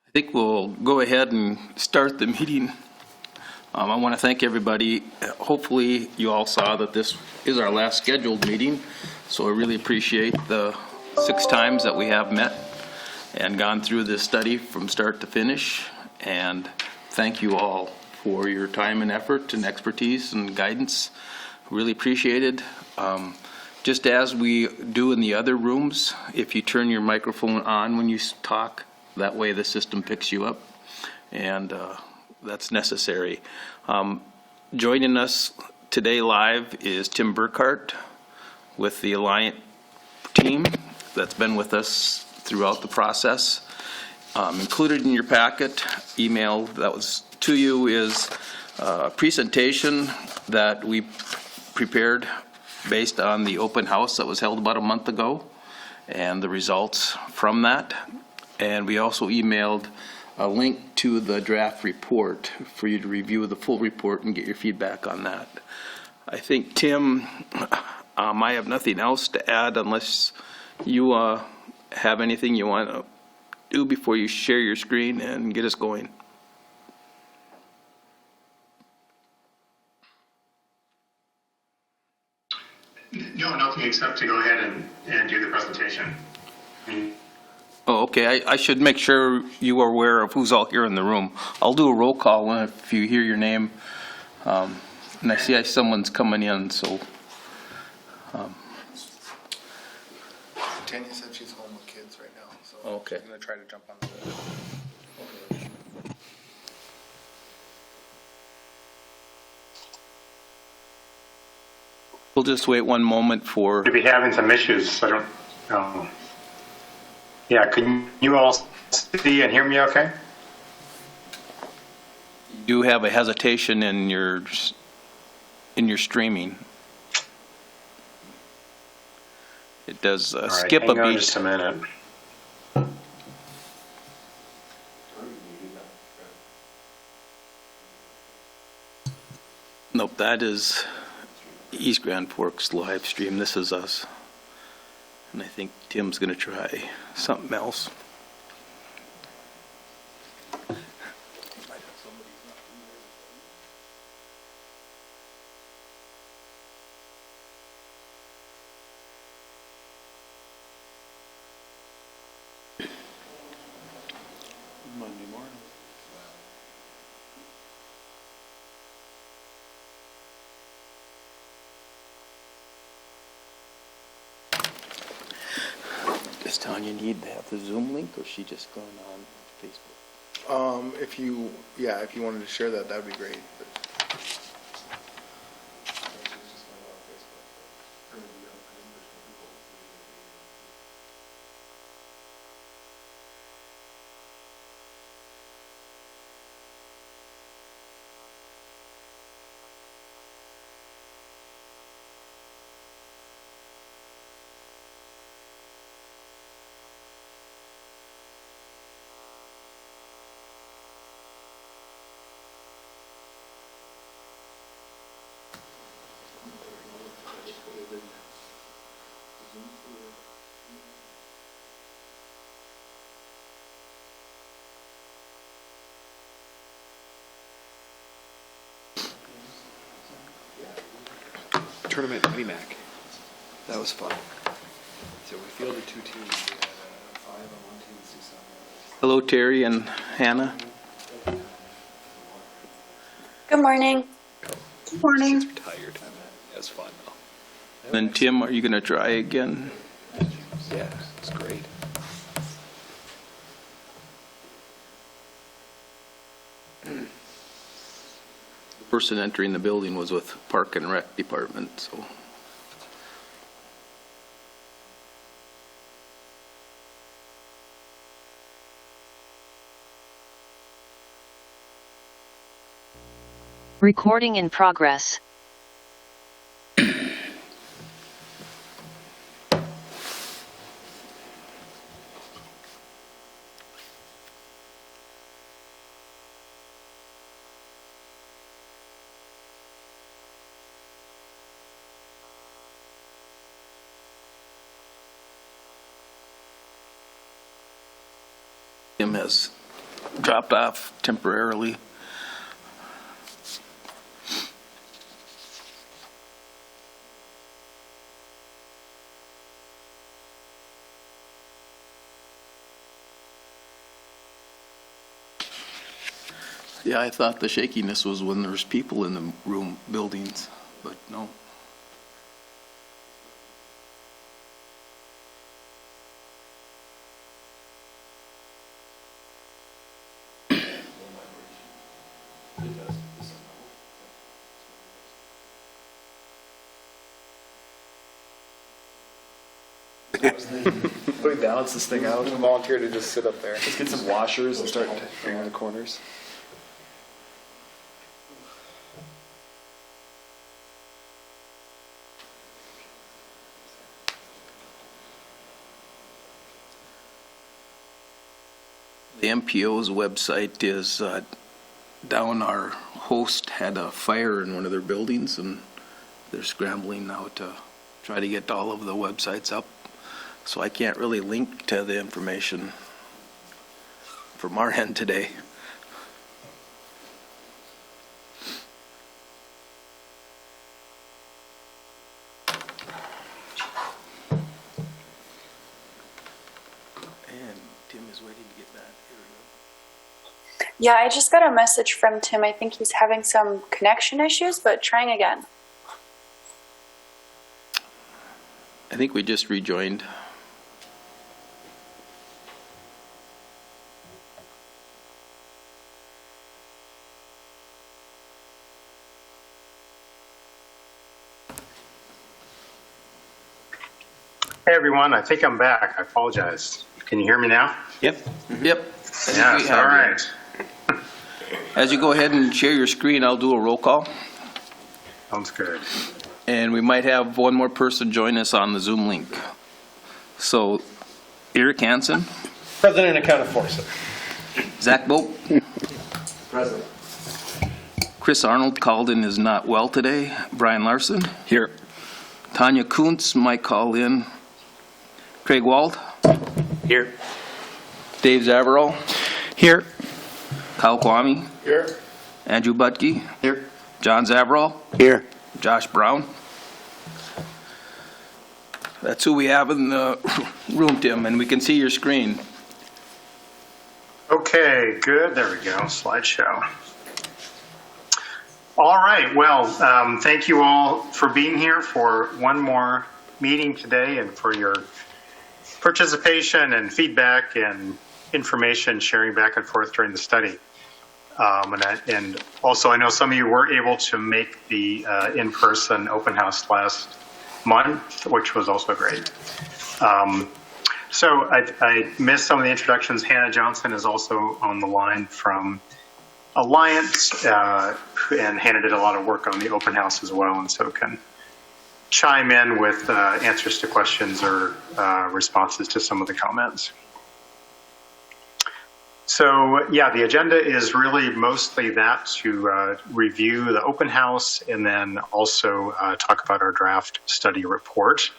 I think we'll go ahead and start the meeting. I want to thank everybody. Hopefully you all saw that this is our last scheduled meeting, so I really appreciate the 6 times that we have met and gone through this study from start to finish. And thank you all for your time and effort and expertise and guidance. Really appreciated. Just as we do in the other rooms, if you turn your microphone on when you talk, that way the system picks you up, and that's necessary. Joining us today live is Tim Burkhart with the Alliant team that's been with us throughout the process. Included in your packet, email that was to you, is a presentation that we prepared based on the open house that was held about a month ago and the results from that. And we also emailed a link to the draft report for you to review the full report and get your feedback on that. I think, Tim, I have nothing else to add unless you have anything you want to do before you share your screen and get us going. No, nothing except to go ahead and do the presentation. Oh, okay. I should make sure you are aware of who's all here in the room. I'll do a roll call if you hear your name. And I see someone's coming in, so. Tanya said she's home with kids right now, so Okay. she's going to try to jump on the We'll just wait one moment for. To be having some issues. I don't know. Yeah, can you all see and hear me okay? You have a hesitation in your streaming. It does skip a hang on beat. just a minute. Nope, that is East Grand Forks live stream. This is us. And I think Tim's going to try something else. Monday morning. Does Tanya need to have the Zoom link, or is she just going on Facebook? if you wanted to share that, that'd be great. Tournament Mini-Mac. That was fun. So we fielded 2 teams. We had 5 on one team and 6 on the other. Hello, Terry and Hannah. Good morning. Good morning. Kids are tired. That was fun though. And Tim, are you going to try again? Yeah, it's great. The person entering the building was with Park and Rec Department, so. Recording in progress. Tim has dropped off temporarily. Yeah, I thought the shakiness was when there was people in the room, buildings, but no. Let me balance this thing out. Volunteer to just sit up there. Let's get some washers and start figuring the corners. The MPO's website is down. Our host had a fire in one of their buildings, and they're scrambling now to try to get all of the websites up. So I can't really link to the information from our end today. And Tim is waiting to get back. Here we go. Yeah, I just got a message from Tim. I think he's having some connection issues, but trying again. I think we just rejoined. Hey, everyone. I think I'm back. I apologize. Can you hear me now? Yep. Yes, all right. As you go ahead and share your screen, I'll do a roll call. Sounds good. And we might have one more person join us on the Zoom link. So, Eric Hansen, President accounted for, sir. Zach Boat, President. Chris Arnold called in, is not well today. Brian Larson. Here. Tanya Kuntz might call in. Craig Wald. Here. Dave Zavarro. Here. Kyle Kwame. Here. Andrew Butke. Here. John Zavarro. Here. Josh Brown. That's who we have in the room, Tim, and we can see your screen. Okay, good. There we go. Slideshow. All right. Well, thank you all for being here for one more meeting today and for your participation and feedback and information sharing back and forth during the study. And also, I know some of you weren't able to make the in-person open house last month, which was also great. So I missed some of the introductions. Hannah Johnson is also on the line from Alliance, and Hannah did a lot of work on the open house as well, and so can chime in with answers to questions or responses to some of the comments. So yeah, the agenda is really mostly that, to review the open house and then also talk about our draft study report,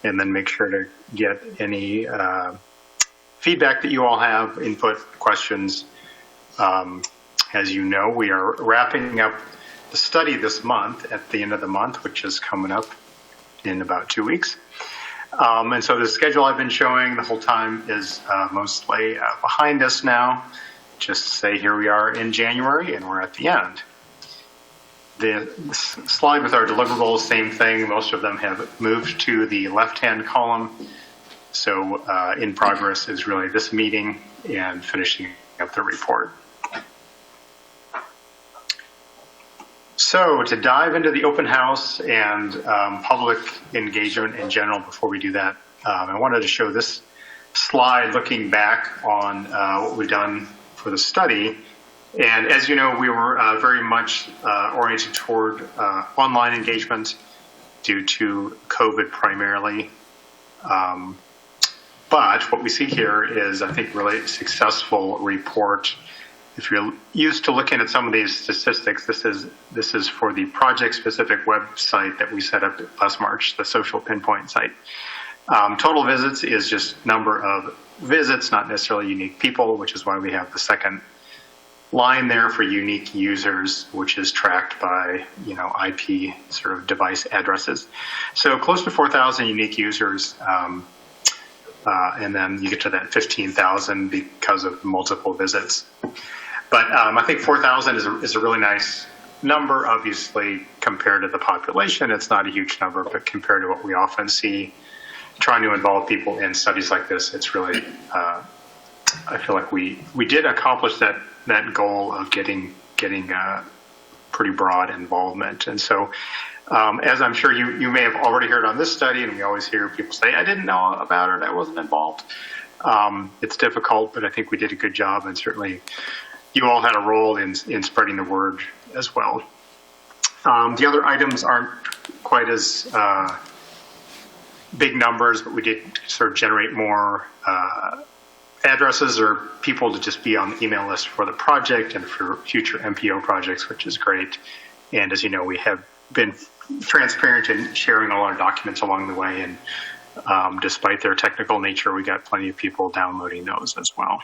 and then make sure to get any feedback that you all have, input, questions. As you know, we are wrapping up the study this month at the end of the month, which is coming up in about 2 weeks. And so the schedule I've been showing the whole time is mostly behind us now. Just to say, here we are in January and we're at the end. The slide with our deliverables, same thing. Most of them have moved to the left-hand column. So in progress is really this meeting and finishing up the report. So to dive into the open house and public engagement in general, before we do that, I wanted to show this slide looking back on what we've done for the study. And as you know, we were very much oriented toward online engagement due to COVID primarily. But what we see here is, I think, really successful report. If you're used to looking at some of these statistics, this is for the project-specific website that we set up last March, the social pinpoint site. Total visits is just number of visits, not necessarily unique people, which is why we have the second line there for unique users, which is tracked by, IP sort of device addresses. So close to 4,000 unique users, and then you get to that 15,000 because of multiple visits. But I think 4,000 is a really nice number. Obviously, compared to the population, it's not a huge number, but compared to what we often see trying to involve people in studies like this, it's really, I feel like we did accomplish that goal of getting pretty broad involvement. And so, as I'm sure you may have already heard on this study, and we always hear people say, I didn't know about it, I wasn't involved. It's difficult, but I think we did a good job, and certainly you all had a role in spreading the word as well. The other items aren't quite as big numbers, but we did sort of generate more addresses or people to just be on the email list for the project and for future MPO projects, which is great. And as you know, we have been transparent in sharing a lot of documents along the way, and despite their technical nature, we got plenty of people downloading those as well.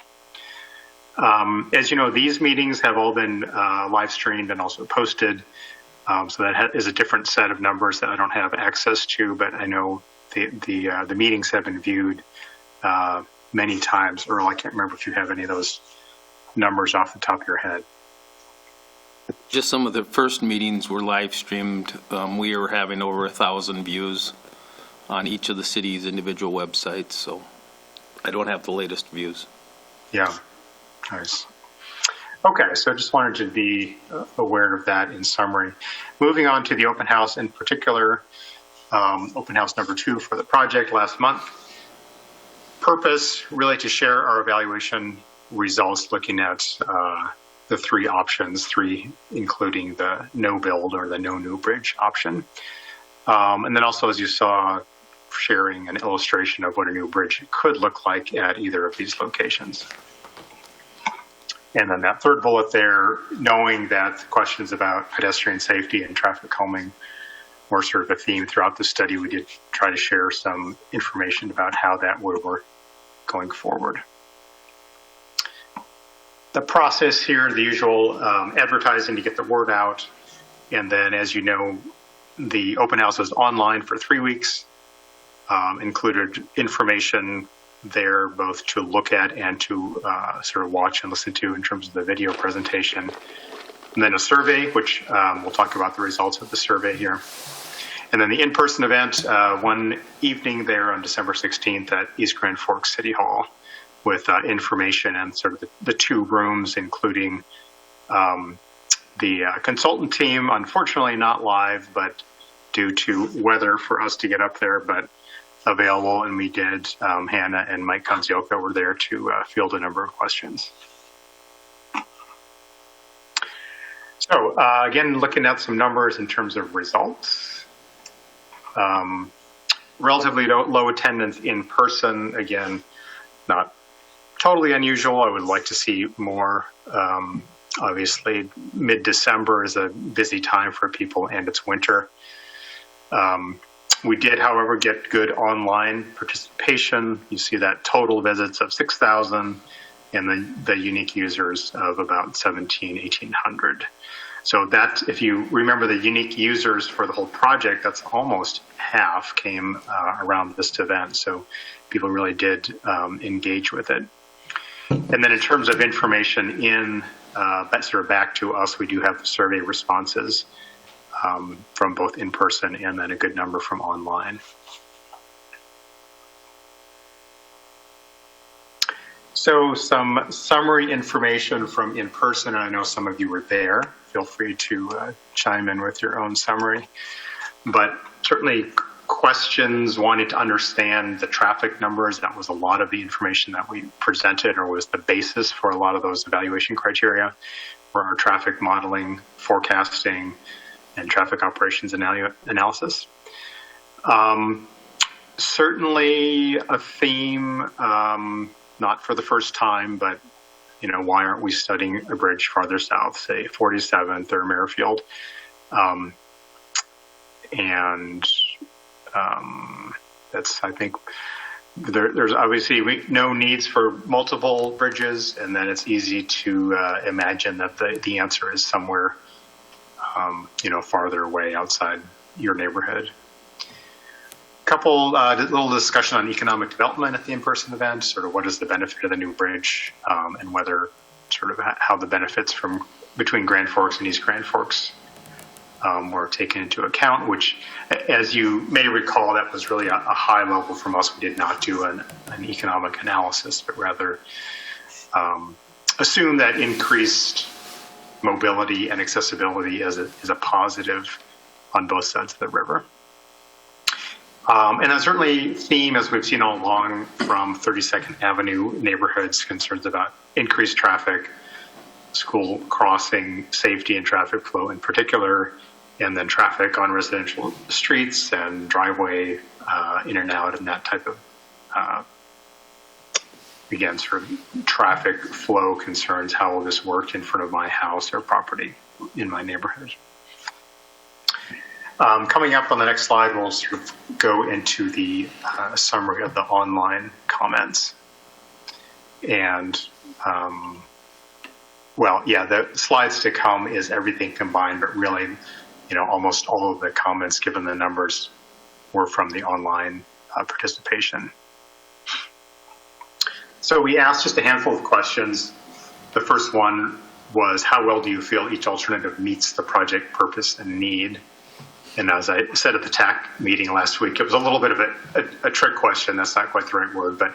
As you know, these meetings have all been live streamed and also posted, so that is a different set of numbers that I don't have access to, but I know the meetings have been viewed many times. Earl, I can't remember if you have any of those numbers off the top of your head. Just some of the first meetings were live streamed. We are having over 1,000 views on each of the city's individual websites, so I don't have the latest views. Yeah, nice. Okay, so I just wanted to be aware of that in summary. Moving on to the open house in particular, open house number 2 for the project last month. Purpose really to share our evaluation results looking at the 3 options, 3 including the no build or the no new bridge option. And then also, as you saw, sharing an illustration of what a new bridge could look like at either of these locations. And then that third bullet there, knowing that questions about pedestrian safety and traffic calming were sort of a theme throughout the study, we did try to share some information about how that would work going forward. The process here, the usual advertising to get the word out. And then, as you know, the open house was online for 3 weeks, included information there both to look at and to sort of watch and listen to in terms of the video presentation. And then a survey, which we'll talk about the results of the survey here. And then the in-person event, one evening there on December 16th at East Grand Forks City Hall with information and sort of the 2 rooms, including the consultant team, unfortunately not live, but due to weather for us to get up there, but available, and we did. Hannah and Mike Konzioka were there to field a number of questions. So again, looking at some numbers in terms of results. Relatively low attendance in person, again, not totally unusual. I would like to see more. Obviously, mid-December is a busy time for people, and it's winter. We did, however, get good online participation. You see that total visits of 6,000 and the unique users of about 1,800. So that, if you remember the unique users for the whole project, that's almost half came around this event. So people really did engage with it. And then in terms of information in, sort of back to us, we do have the survey responses from both in person and then a good number from online. So some summary information from in person, and I know some of you were there. Feel free to chime in with your own summary. But certainly questions wanting to understand the traffic numbers, that was a lot of the information that we presented, or was the basis for a lot of those evaluation criteria for our traffic modeling, forecasting, and traffic operations analysis. Certainly a theme, not for the first time, but why aren't we studying a bridge farther south, say 47th or Merrifield? That's, I think, there's obviously no needs for multiple bridges, and then it's easy to imagine that the answer is somewhere, farther away outside your neighborhood. Couple little discussion on economic development at the in-person event, sort of what is the benefit of the new bridge, and whether sort of how the benefits from between Grand Forks and East Grand Forks were taken into account, which, as you may recall, that was really a high level from us. We did not do an economic analysis, but rather assume that increased mobility and accessibility is a positive on both sides of the river. And that's certainly theme, as we've seen all along from 32nd Avenue neighborhoods, concerns about increased traffic, school crossing safety and traffic flow in particular, and then traffic on residential streets and driveway in and out, and that type of, again, sort of traffic flow concerns. How will this work in front of my house or property in my neighborhood? Coming up on the next slide, we'll sort of go into the summary of the online comments. And, the slides to come is everything combined, but really, almost all of the comments, given the numbers, were from the online participation. So we asked just a handful of questions. The first one was, how well do you feel each alternative meets the project purpose and need? And as I said at the TAC meeting last week, it was a little bit of a trick question. That's not quite the right word, but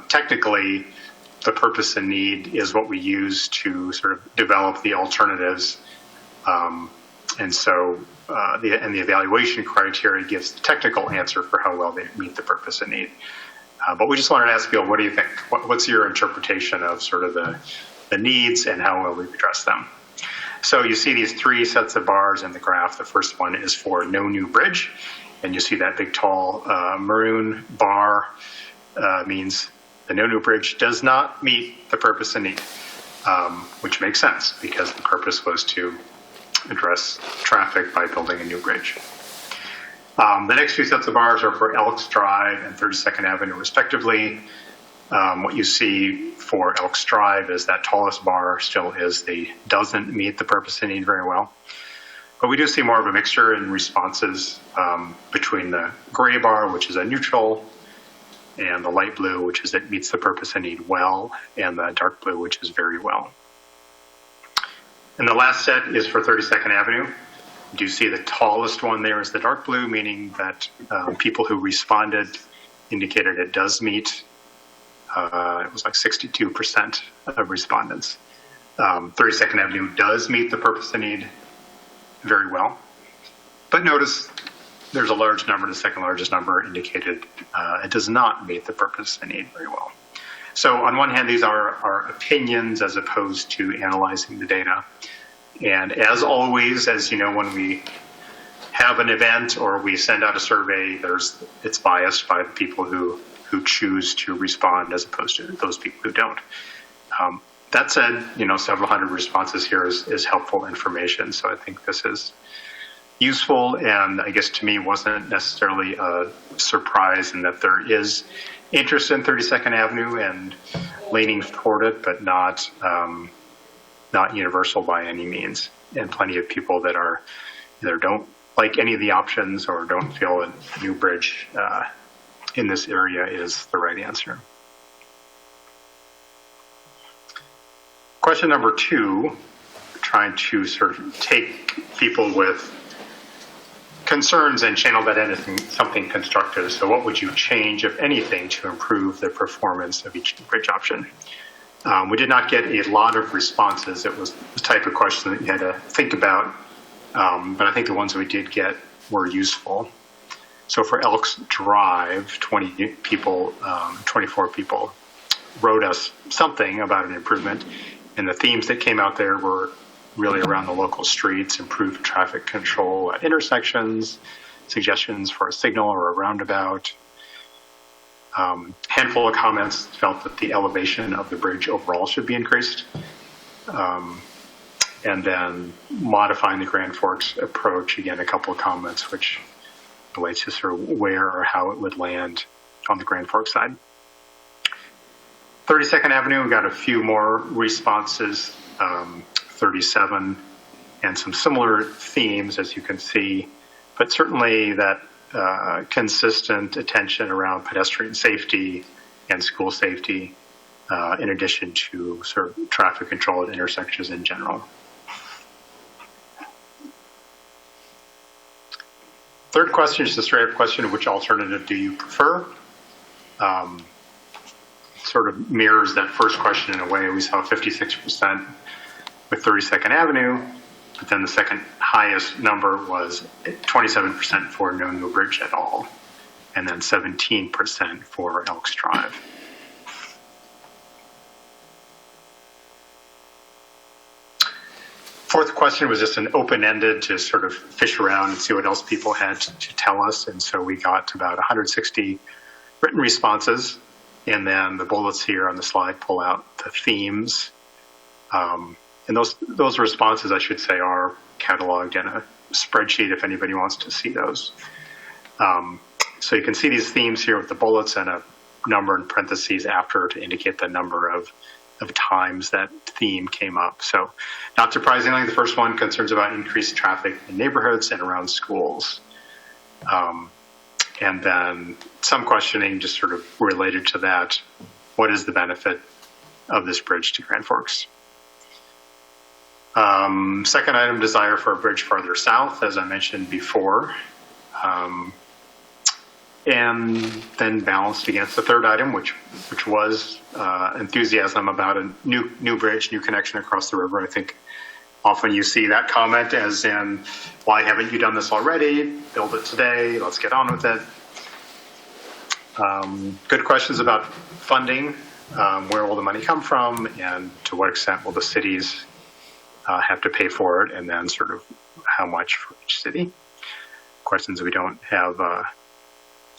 technically, the purpose and need is what we use to sort of develop the alternatives. And so the evaluation criteria gives the technical answer for how well they meet the purpose and need. But we just wanted to ask Bill, what do you think? What's your interpretation of sort of the needs and how well we've addressed them? So you see these three sets of bars in the graph. The first one is for no new bridge. And you see that big, tall maroon bar means the no new bridge does not meet the purpose and need, which makes sense because the purpose was to address traffic by building a new bridge. The next two sets of bars are for Elks Drive and 32nd Avenue, respectively. What you see for Elks Drive is that tallest bar still doesn't meet the purpose and need very well. But we do see more of a mixture in responses between the gray bar, which is a neutral, and the light blue, which is it meets the purpose and need well, and the dark blue, which is very well. And the last set is for 32nd Avenue. You do see the tallest one there is the dark blue, meaning that people who responded indicated it does meet. It was like 62% of respondents. 32nd Avenue does meet the purpose and need very well. But notice there's a large number, the second largest number indicated it does not meet the purpose and need very well. So on one hand, these are our opinions as opposed to analyzing the data. And as always, as you know, when we have an event or we send out a survey, it's biased by the people who choose to respond as opposed to those people who don't. That said, several hundred responses here is helpful information. So I think this is useful, and I guess to me wasn't necessarily a surprise in that there is interest in 32nd Avenue and leaning toward it, but not universal by any means. And plenty of people that are either don't like any of the options or don't feel a new bridge in this area is the right answer. Question number 2, trying to sort of take people with concerns and channel that into something constructive. So what would you change, if anything, to improve the performance of each bridge option? We did not get a lot of responses. It was the type of question that you had to think about, but I think the ones we did get were useful. So for Elks Drive, 24 people wrote us something about an improvement, and the themes that came out there were really around the local streets, improved traffic control at intersections, suggestions for a signal or a roundabout. Handful of comments felt that the elevation of the bridge overall should be increased. And then modifying the Grand Forks approach, again, a couple of comments which relates to sort of where or how it would land on the Grand Forks side. 32nd Avenue, we got a few more responses, 37, and some similar themes, as you can see, but certainly that consistent attention around pedestrian safety and school safety, in addition to sort of traffic control at intersections in general. Third question is the straight-up question of which alternative do you prefer? Sort of mirrors that first question in a way. We saw 56% with 32nd Avenue, but then the second highest number was 27% for no new bridge at all, and then 17% for Elks Drive. Fourth question was just an open-ended to sort of fish around and see what else people had to tell us. And so we got about 160 written responses. And then the bullets here on the slide pull out the themes. And those responses, I should say, are cataloged in a spreadsheet if anybody wants to see those. So you can see these themes here with the bullets and a number in parentheses after to indicate the number of times that theme came up. So not surprisingly, the first one, concerns about increased traffic in neighborhoods and around schools. And then some questioning just sort of related to that. What is the benefit of this bridge to Grand Forks? Second item, desire for a bridge farther south, as I mentioned before. And then balanced against the third item, which was enthusiasm about a new bridge, new connection across the river. I think often you see that comment as in, why haven't you done this already? Build it today, let's get on with it. Good questions about funding. Where will the money come from, and to what extent will the cities have to pay for it, and then sort of how much for each city? Questions we don't have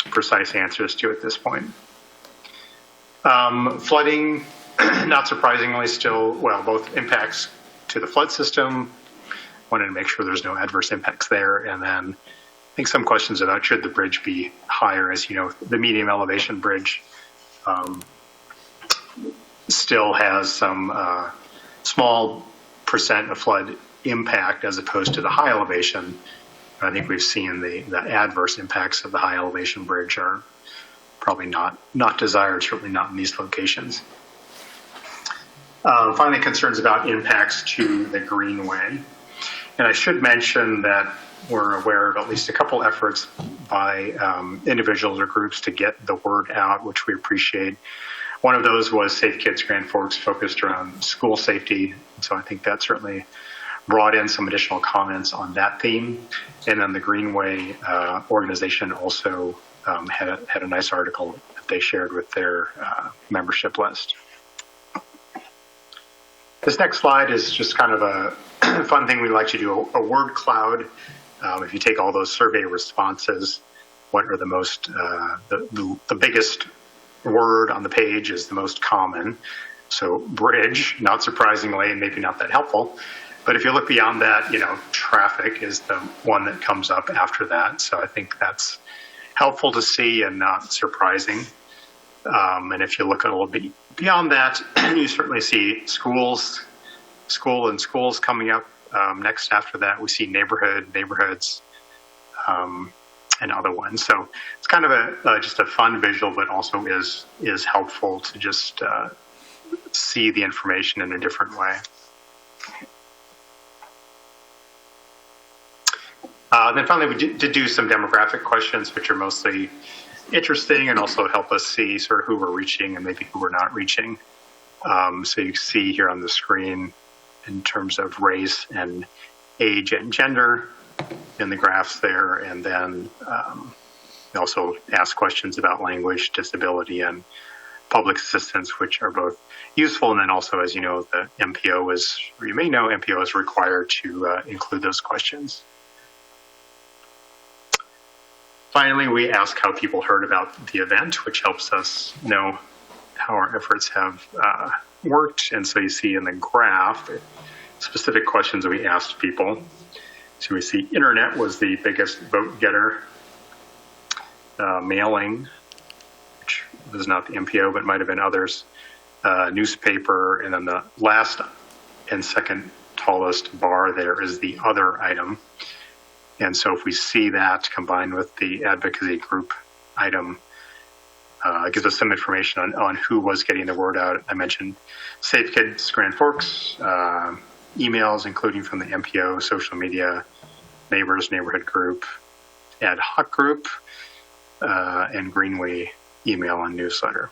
precise answers to at this point. Flooding, not surprisingly, still, well, both impacts to the flood system. Wanted to make sure there's no adverse impacts there. And then I think some questions about should the bridge be higher. As you know, the medium elevation bridge still has some small percent of flood impact as opposed to the high elevation. I think we've seen the adverse impacts of the high elevation bridge are probably not desired, certainly not in these locations. Finally, concerns about impacts to the Greenway. And I should mention that we're aware of at least a couple efforts by individuals or groups to get the word out, which we appreciate. One of those was Safe Kids Grand Forks, focused around school safety. So I think that certainly brought in some additional comments on that theme. And then the Greenway organization also had a nice article that they shared with their membership list. This next slide is just kind of a fun thing we like to do, a word cloud. If you take all those survey responses, what are the most, the biggest word on the page is the most common. So bridge, not surprisingly, and maybe not that helpful. But if you look beyond that, you know, traffic is the one that comes up after that. So I think that's helpful to see and not surprising. And if you look a little bit beyond that, you certainly see school and schools coming up. Next after that, we see neighborhoods, and other ones. So it's kind of just a fun visual, but also is helpful to just see the information in a different way. Then finally, we did do some demographic questions, which are mostly interesting and also help us see sort of who we're reaching and maybe who we're not reaching. So you see here on the screen in terms of race and age and gender in the graphs there. And then we also ask questions about language, disability, and public assistance, which are both useful. And then also, as you know, the MPO is, or you may know, MPO is required to include those questions. Finally, we ask how people heard about the event, which helps us know how our efforts have worked. And so you see in the graph specific questions that we asked people. So we see internet was the biggest vote getter, mailing, which was not the MPO, but might have been others, newspaper, and then the last and second tallest bar there is the other item. And so if we see that combined with the advocacy group item, it gives us some information on who was getting the word out. I mentioned Safe Kids Grand Forks, emails, including from the MPO, social media, neighbors, neighborhood group, ad hoc group, and Greenway email and newsletter.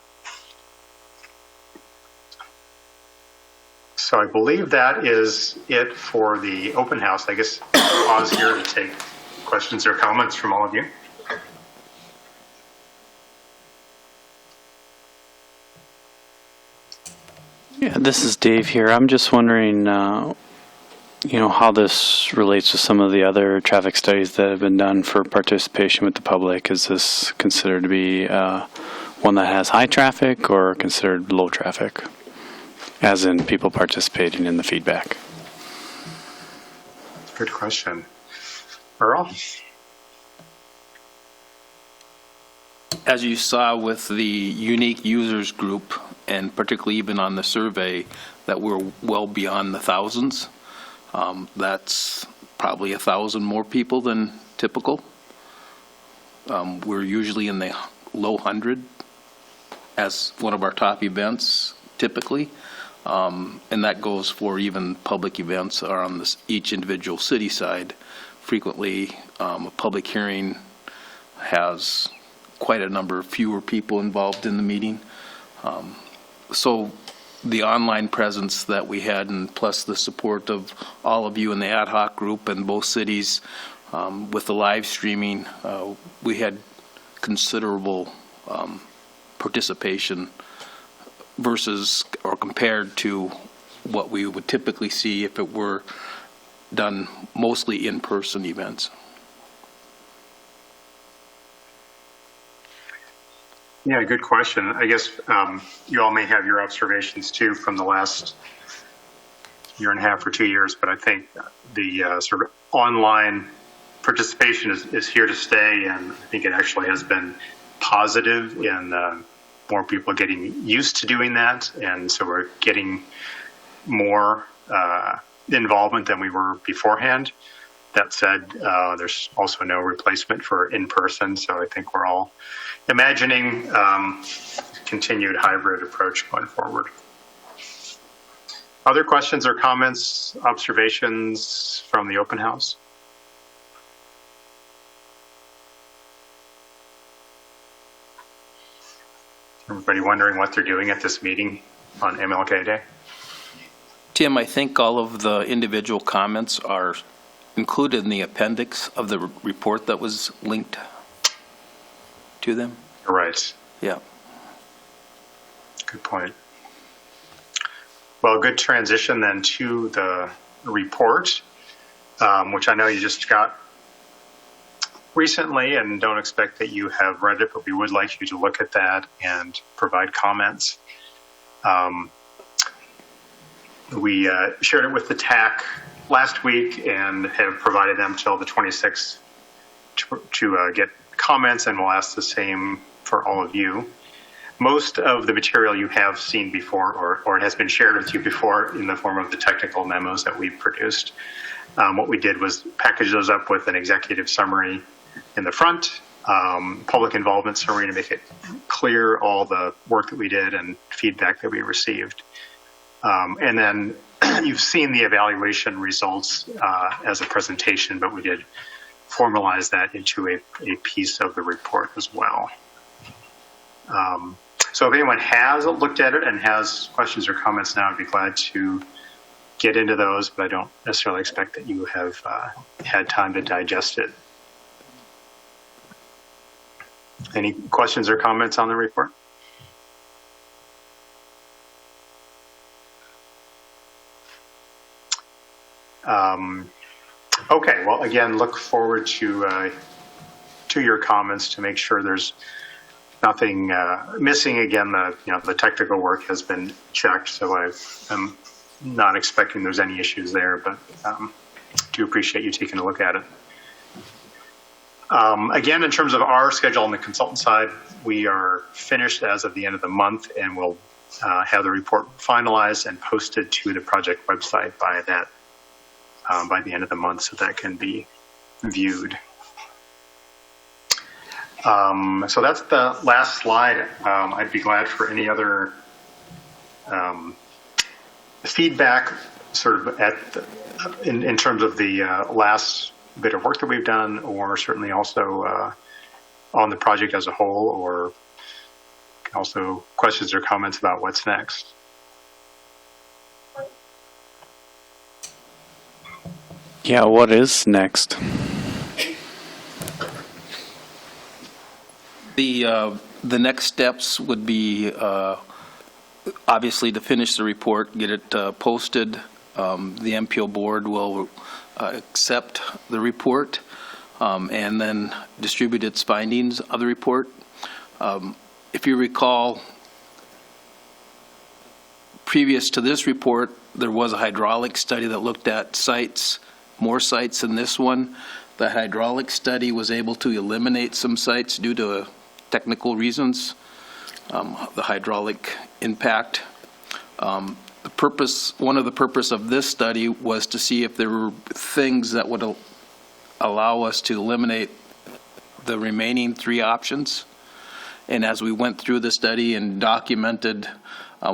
So I believe that is it for the open house. I guess I'll pause here to take questions or comments from all of you. Yeah, this is Dave here. I'm just wondering, how this relates to some of the other traffic studies that have been done for participation with the public. Is this considered to be one that has high traffic or considered low traffic, as in people participating in the feedback? Good question. Earl? As you saw with the unique users group, and particularly even on the survey, that we're well beyond the thousands. That's probably 1,000 more people than typical. We're usually in the low 100 as one of our top events, typically. And that goes for even public events or on each individual city side. Frequently, a public hearing has quite a number of fewer people involved in the meeting. So the online presence that we had, and plus the support of all of you in the ad hoc group in both cities, with the live streaming, we had considerable participation versus or compared to what we would typically see if it were done mostly in-person events. Yeah, good question. I guess you all may have your observations too from the last year and a half or 2 years, but I think the sort of online participation is here to stay, and I think it actually has been positive in more people getting used to doing that, and so we're getting more involvement than we were beforehand. That said, there's also no replacement for in-person, so I think we're all imagining continued hybrid approach going forward. Other questions or comments, observations from the open house? Everybody wondering what they're doing at this meeting on MLK Day? Tim, I think all of the individual comments are included in the appendix of the report that was linked to them. Right. Yeah. Good point. Well, good transition then to the report, which I know you just got recently and don't expect that you have read it, but we would like you to look at that and provide comments. We shared it with the TAC last week and have provided them till the 26th to get comments, and we'll ask the same for all of you. Most of the material you have seen before, or it has been shared with you before in the form of the technical memos that we've produced. What we did was package those up with an executive summary in the front, public involvement summary to make it clear all the work that we did and feedback that we received. And then you've seen the evaluation results as a presentation, but we did formalize that into a piece of the report as well. So if anyone has looked at it and has questions or comments now, I'd be glad to get into those, but I don't necessarily expect that you have had time to digest it. Any questions or comments on the report? Okay, well, again, look forward to your comments to make sure there's nothing missing. Again, the technical work has been checked, so I'm not expecting there's any issues there, but do appreciate you taking a look at it. Again, in terms of our schedule on the consultant side, we are finished as of the end of the month, and we'll have the report finalized and posted to the project website by the end of the month, so that can be viewed. So that's the last slide. I'd be glad for any other feedback, sort of in terms of the last bit of work that we've done, or certainly also on the project as a whole, or also questions or comments about what's next. Yeah, what is next? The next steps would be obviously to finish the report, get it posted. The MPO board will accept the report and then distribute its findings of the report. If you recall, previous to this report, there was a hydraulic study that looked at sites, more sites than this one. The hydraulic study was able to eliminate some sites due to technical reasons, the hydraulic impact. One of the purpose of this study was to see if there were things that would allow us to eliminate the remaining 3 options. And as we went through the study and documented,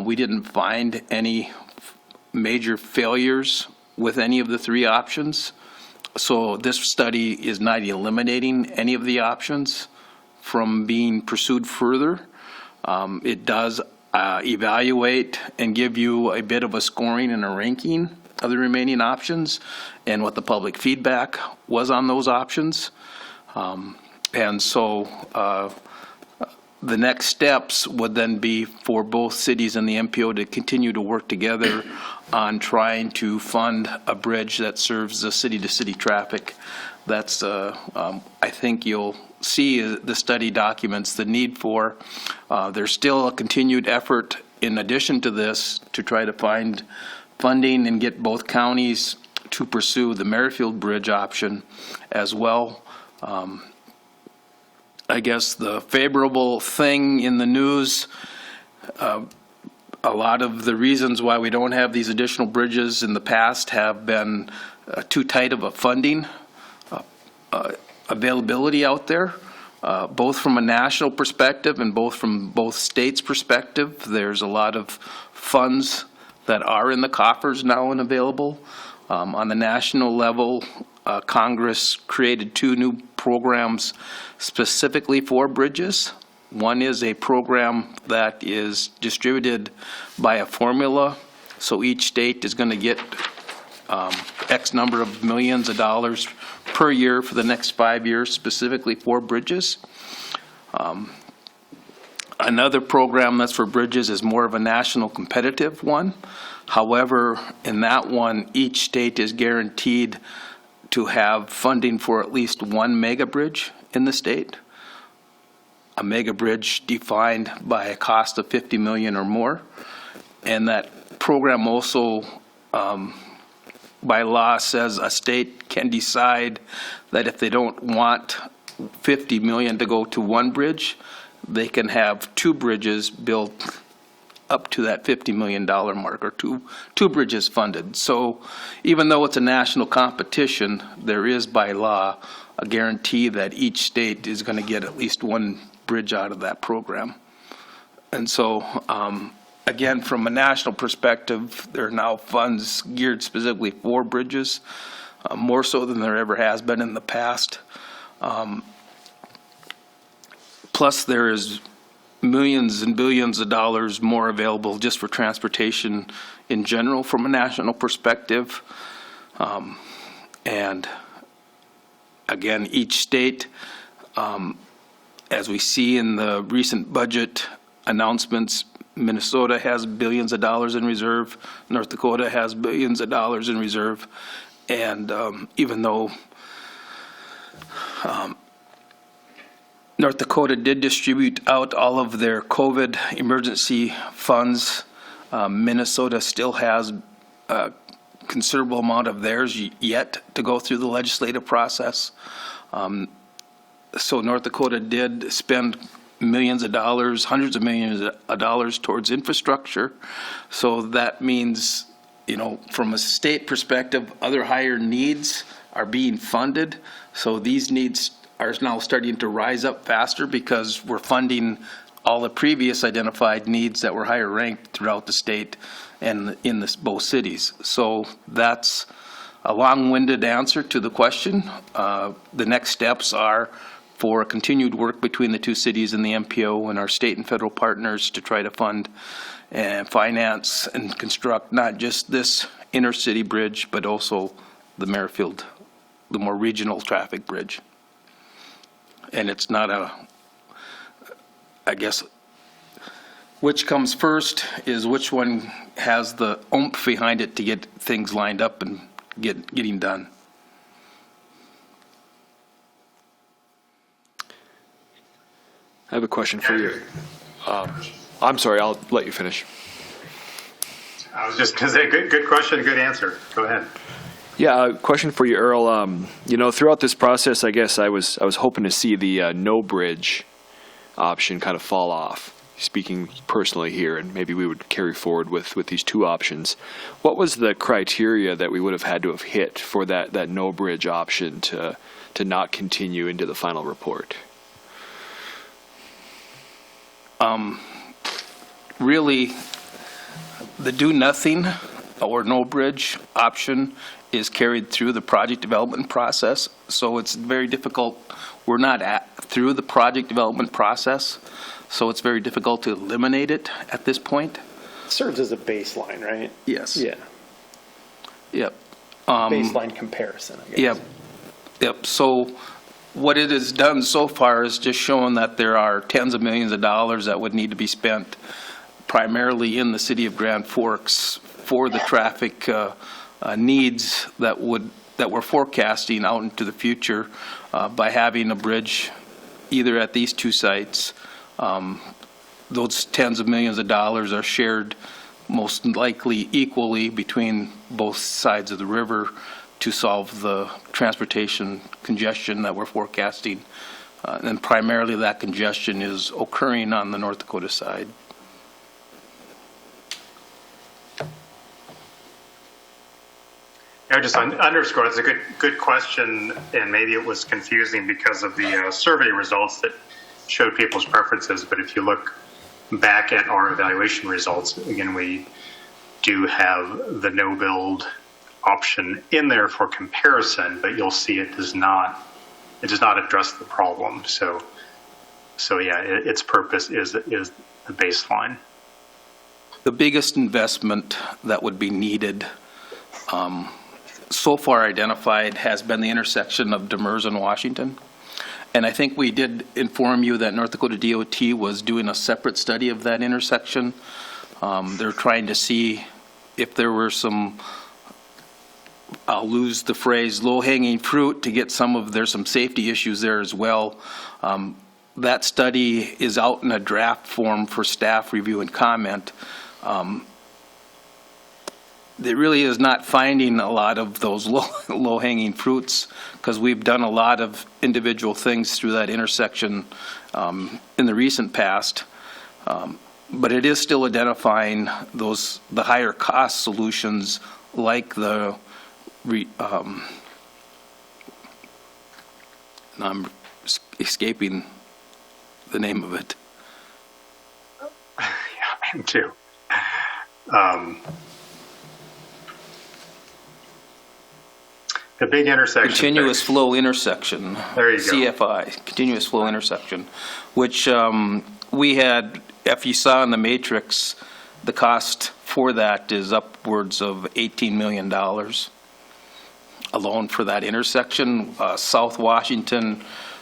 we didn't find any major failures with any of the 3 options. So this study is not eliminating any of the options from being pursued further. It does evaluate and give you a bit of a scoring and a ranking of the remaining options and what the public feedback was on those options. And so the next steps would then be for both cities and the MPO to continue to work together on trying to fund a bridge that serves the city-to-city traffic. That's, I think you'll see the study documents the need for. There's still a continued effort in addition to this to try to find funding and get both counties to pursue the Merrifield Bridge option as well. I guess the favorable thing in the news, a lot of the reasons why we don't have these additional bridges in the past have been too tight of a funding availability out there, both from a national perspective and from both states' perspective. There's a lot of funds that are in the coffers now and available. On the national level, Congress created 2 new programs specifically for bridges. One is a program that is distributed by a formula, so each state is going to get X number of millions of dollars per year for the next 5 years specifically for bridges. Another program that's for bridges is more of a national competitive one. However, in that one, each state is guaranteed to have funding for at least 1 mega bridge in the state. A mega bridge defined by a cost of $50 million or more. And that program also, by law, says a state can decide that if they don't want $50 million to go to 1 bridge, they can have 2 bridges built up to that $50 million mark, or two bridges funded. So even though it's a national competition, there is by law a guarantee that each state is going to get at least 1 bridge out of that program. And so again, from a national perspective, there are now funds geared specifically for bridges, more so than there ever has been in the past. Plus there is millions and billions of dollars more available just for transportation in general from a national perspective. And again, each state, as we see in the recent budget announcements, Minnesota has billions of dollars in reserve. North Dakota has billions of dollars in reserve. And even though North Dakota did distribute out all of their COVID emergency funds, Minnesota still has a considerable amount of theirs yet to go through the legislative process. So North Dakota did spend millions of dollars, hundreds of millions of dollars towards infrastructure. So that means, from a state perspective, other higher needs are being funded. So these needs are now starting to rise up faster because we're funding all the previous identified needs that were higher ranked throughout the state and in both cities. So that's a long-winded answer to the question. The next steps are for continued work between the two cities and the MPO and our state and federal partners to try to fund and finance and construct not just this intercity bridge, but also the Merrifield, the more regional traffic bridge. And it's not I guess, which comes first is which one has the oomph behind it to get things lined up and getting done. I have a question for you. I'm sorry, I'll let you finish. I was just going to say, good question, good answer. Go ahead. Yeah, a question for you, Earl. Throughout this process, I guess I was hoping to see the no bridge option kind of fall off. Speaking personally here, and maybe we would carry forward with these two options. What was the criteria that we would have had to have hit for that no bridge option to not continue into the final report? Really, the do nothing or no bridge option is carried through the project development process. So it's very difficult. We're not through the project development process, so it's very difficult to eliminate it at this point. It serves as a baseline, right? Yes. Yeah. Yep. Baseline comparison, I guess. Yep. So what it has done so far is just shown that there are tens of millions of dollars that would need to be spent primarily in the city of Grand Forks for the traffic needs that we're forecasting out into the future by having a bridge either at these two sites. Those tens of millions of dollars are shared most likely equally between both sides of the river to solve the transportation congestion that we're forecasting. And primarily that congestion is occurring on the North Dakota side. I just underscore, it's a good question, and maybe it was confusing because of the survey results that showed people's preferences. But if you look back at our evaluation results, again, we do have the no build option in there for comparison, but you'll see it does not address the problem. So yeah, its purpose is the baseline. The biggest investment that would be needed so far identified has been the intersection of Demers and Washington. And I think we did inform you that North Dakota DOT was doing a separate study of that intersection. They're trying to see if there were some, I'll lose the phrase, low-hanging fruit to get there's some safety issues there as well. That study is out in a draft form for staff review and comment. It really is not finding a lot of those low-hanging fruits because we've done a lot of individual things through that intersection in the recent past. But it is still identifying the higher cost solutions like now I'm escaping the name of it. Yeah, me too. The big intersection. Continuous flow intersection. There you go. CFI, continuous flow intersection, which we had, if you saw in the matrix, the cost for that is upwards of $18 million alone for that intersection. South Washington,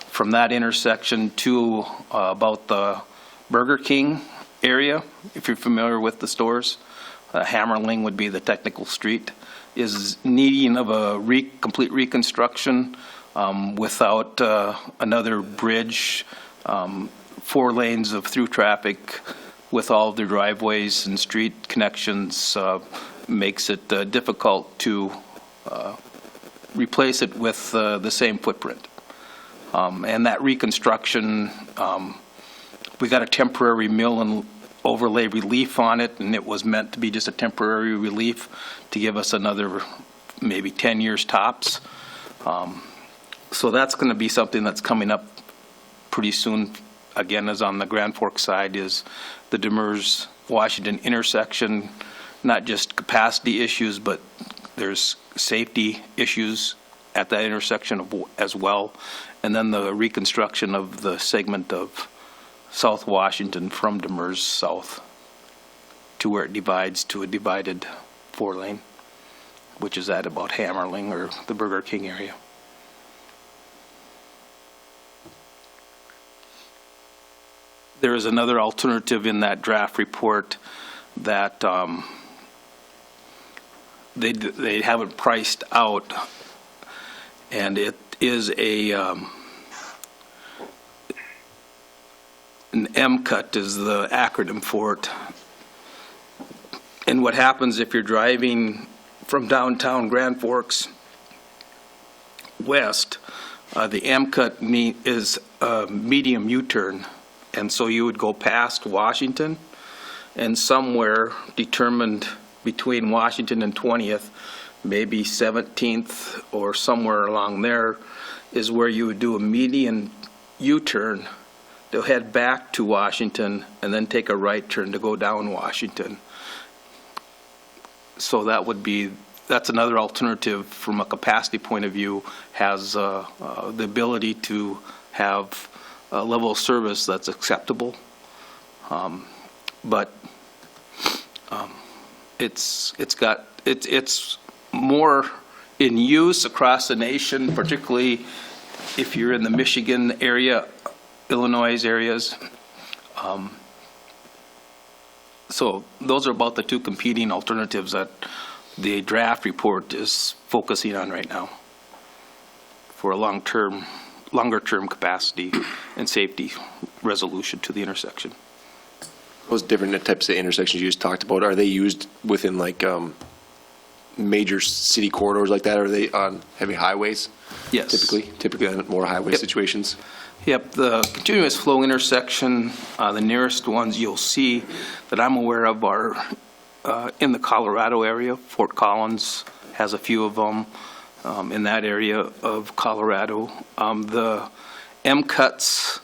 from that intersection to about the Burger King area, if you're familiar with the stores, Hammerling would be the technical street, is needing of a complete reconstruction without another bridge, 4 lanes of through traffic with all of the driveways and street connections makes it difficult to replace it with the same footprint. And that reconstruction, we got a temporary mill and overlay relief on it, and it was meant to be just a temporary relief to give us another maybe 10 years tops. So that's going to be something that's coming up pretty soon. Again, as on the Grand Forks side, is the Demers Washington intersection, not just capacity issues, but there's safety issues at that intersection as well. And then the reconstruction of the segment of South Washington from Demers south to where it divides to a divided 4-lane, which is at about Hammerling or the Burger King area. There is another alternative in that draft report that they haven't priced out, and it is an MCUT is the acronym for it. And what happens if you're driving from downtown Grand Forks west, the MCUT is a medium U-turn. And so you would go past Washington, and somewhere determined between Washington and 20th, maybe 17th or somewhere along there, is where you would do a median U-turn to head back to Washington and then take a right turn to go down Washington. So that's another alternative from a capacity point of view, has the ability to have a level of service that's acceptable, but it's more in use across the nation, particularly if you're in the Michigan area, Illinois areas. So those are about the two competing alternatives that the draft report is focusing on right now for a longer-term capacity and safety resolution to the intersection. Those different types of intersections you just talked about, are they used within like major city corridors like that? Or are they on heavy highways? Yes. Typically on more highway situations? Yep, the continuous flow intersection, the nearest ones you'll see that I'm aware of are in the Colorado area. Fort Collins has a few of them. In that area of Colorado. The MCUTs,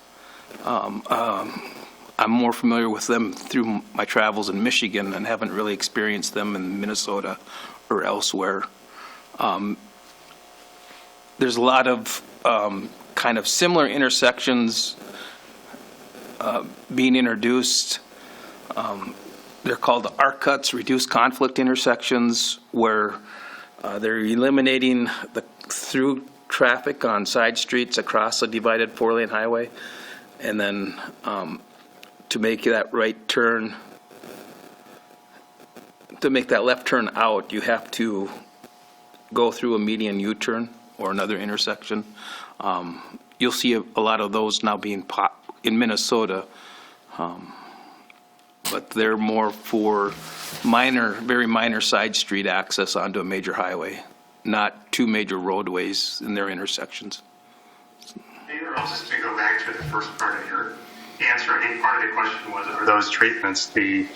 I'm more familiar with them through my travels in Michigan and haven't really experienced them in Minnesota or elsewhere. There's a lot of kind of similar intersections being introduced. They're called the RCUTs, reduced conflict intersections, where they're eliminating the through traffic on side streets across a divided 4-lane highway, and then to make that right turn, to make that left turn out, you have to go through a median U-turn or another intersection. You'll see a lot of those now being in Minnesota, but they're more for very minor side street access onto a major highway, not two major roadways in their intersections. Earl, just to go back to the first part of your answer, I think part of the question was, are those treatments, the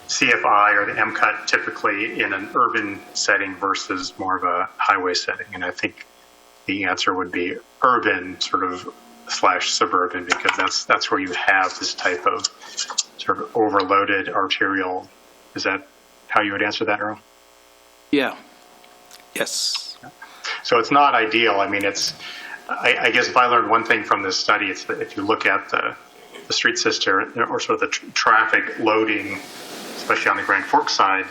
CFI or the MCUT, typically in an urban setting versus more of a highway setting? And I think the answer would be urban sort of / suburban, because that's where you have this type of sort of overloaded arterial. Is that how you would answer that, Earl? Yeah. Yes. So it's not ideal. I mean, I guess if I learned one thing from this study, it's that if you look at the street system or sort of the traffic loading, especially on the Grand Forks side,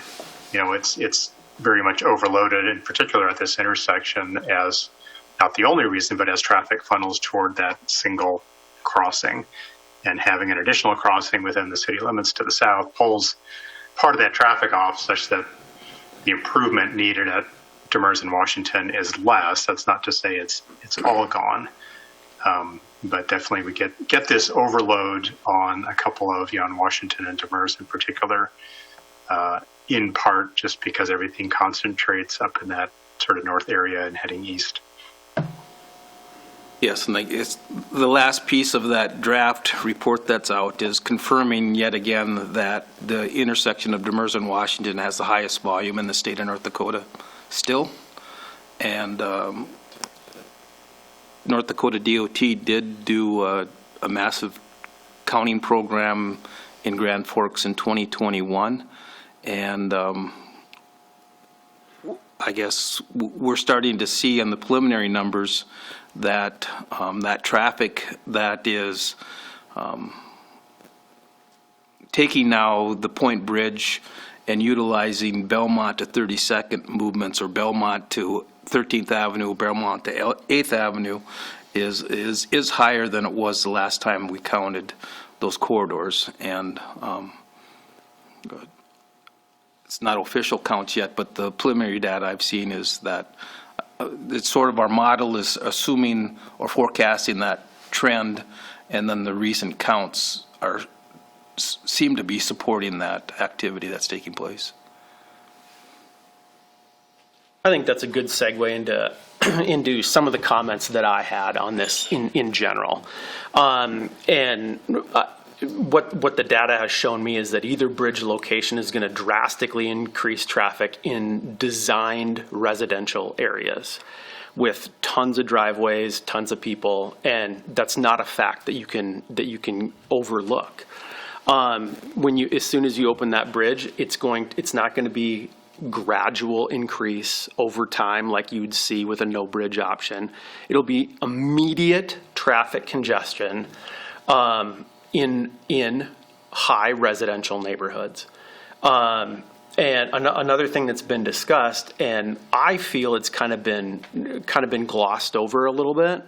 it's very much overloaded, in particular at this intersection, as not the only reason, but as traffic funnels toward that single crossing. And having an additional crossing within the city limits to the south pulls part of that traffic off, such that the improvement needed at Demers and Washington is less. That's not to say it's all gone, but definitely we get this overload on a couple of, on Washington and Demers in particular, in part just because everything concentrates up in that sort of north area and heading east. Yes, and it's, the last piece of that draft report that's out is confirming yet again that the intersection of Demers and Washington has the highest volume in the state of North Dakota still. And North Dakota DOT did do a massive counting program in Grand Forks in 2021. And I guess we're starting to see in the preliminary numbers that that traffic that is taking now the Point Bridge and utilizing Belmont to 32nd movements, or Belmont to 13th Avenue, Belmont to 8th Avenue, is higher than it was the last time we counted those corridors. And it's not official counts yet, but the preliminary data I've seen is that it's sort of our model is assuming or forecasting that trend, and then the recent counts seem to be supporting that activity that's taking place. I think that's a good segue into some of the comments that I had on this in general. What the data has shown me is that either bridge location is going to drastically increase traffic in designed residential areas with tons of driveways, tons of people, and that's not a fact that you can overlook. As soon as you open that bridge, it's not going to be gradual increase over time like you'd see with a no bridge option. It'll be immediate traffic congestion in high residential neighborhoods. And another thing that's been discussed, and I feel it's kind of been glossed over a little bit,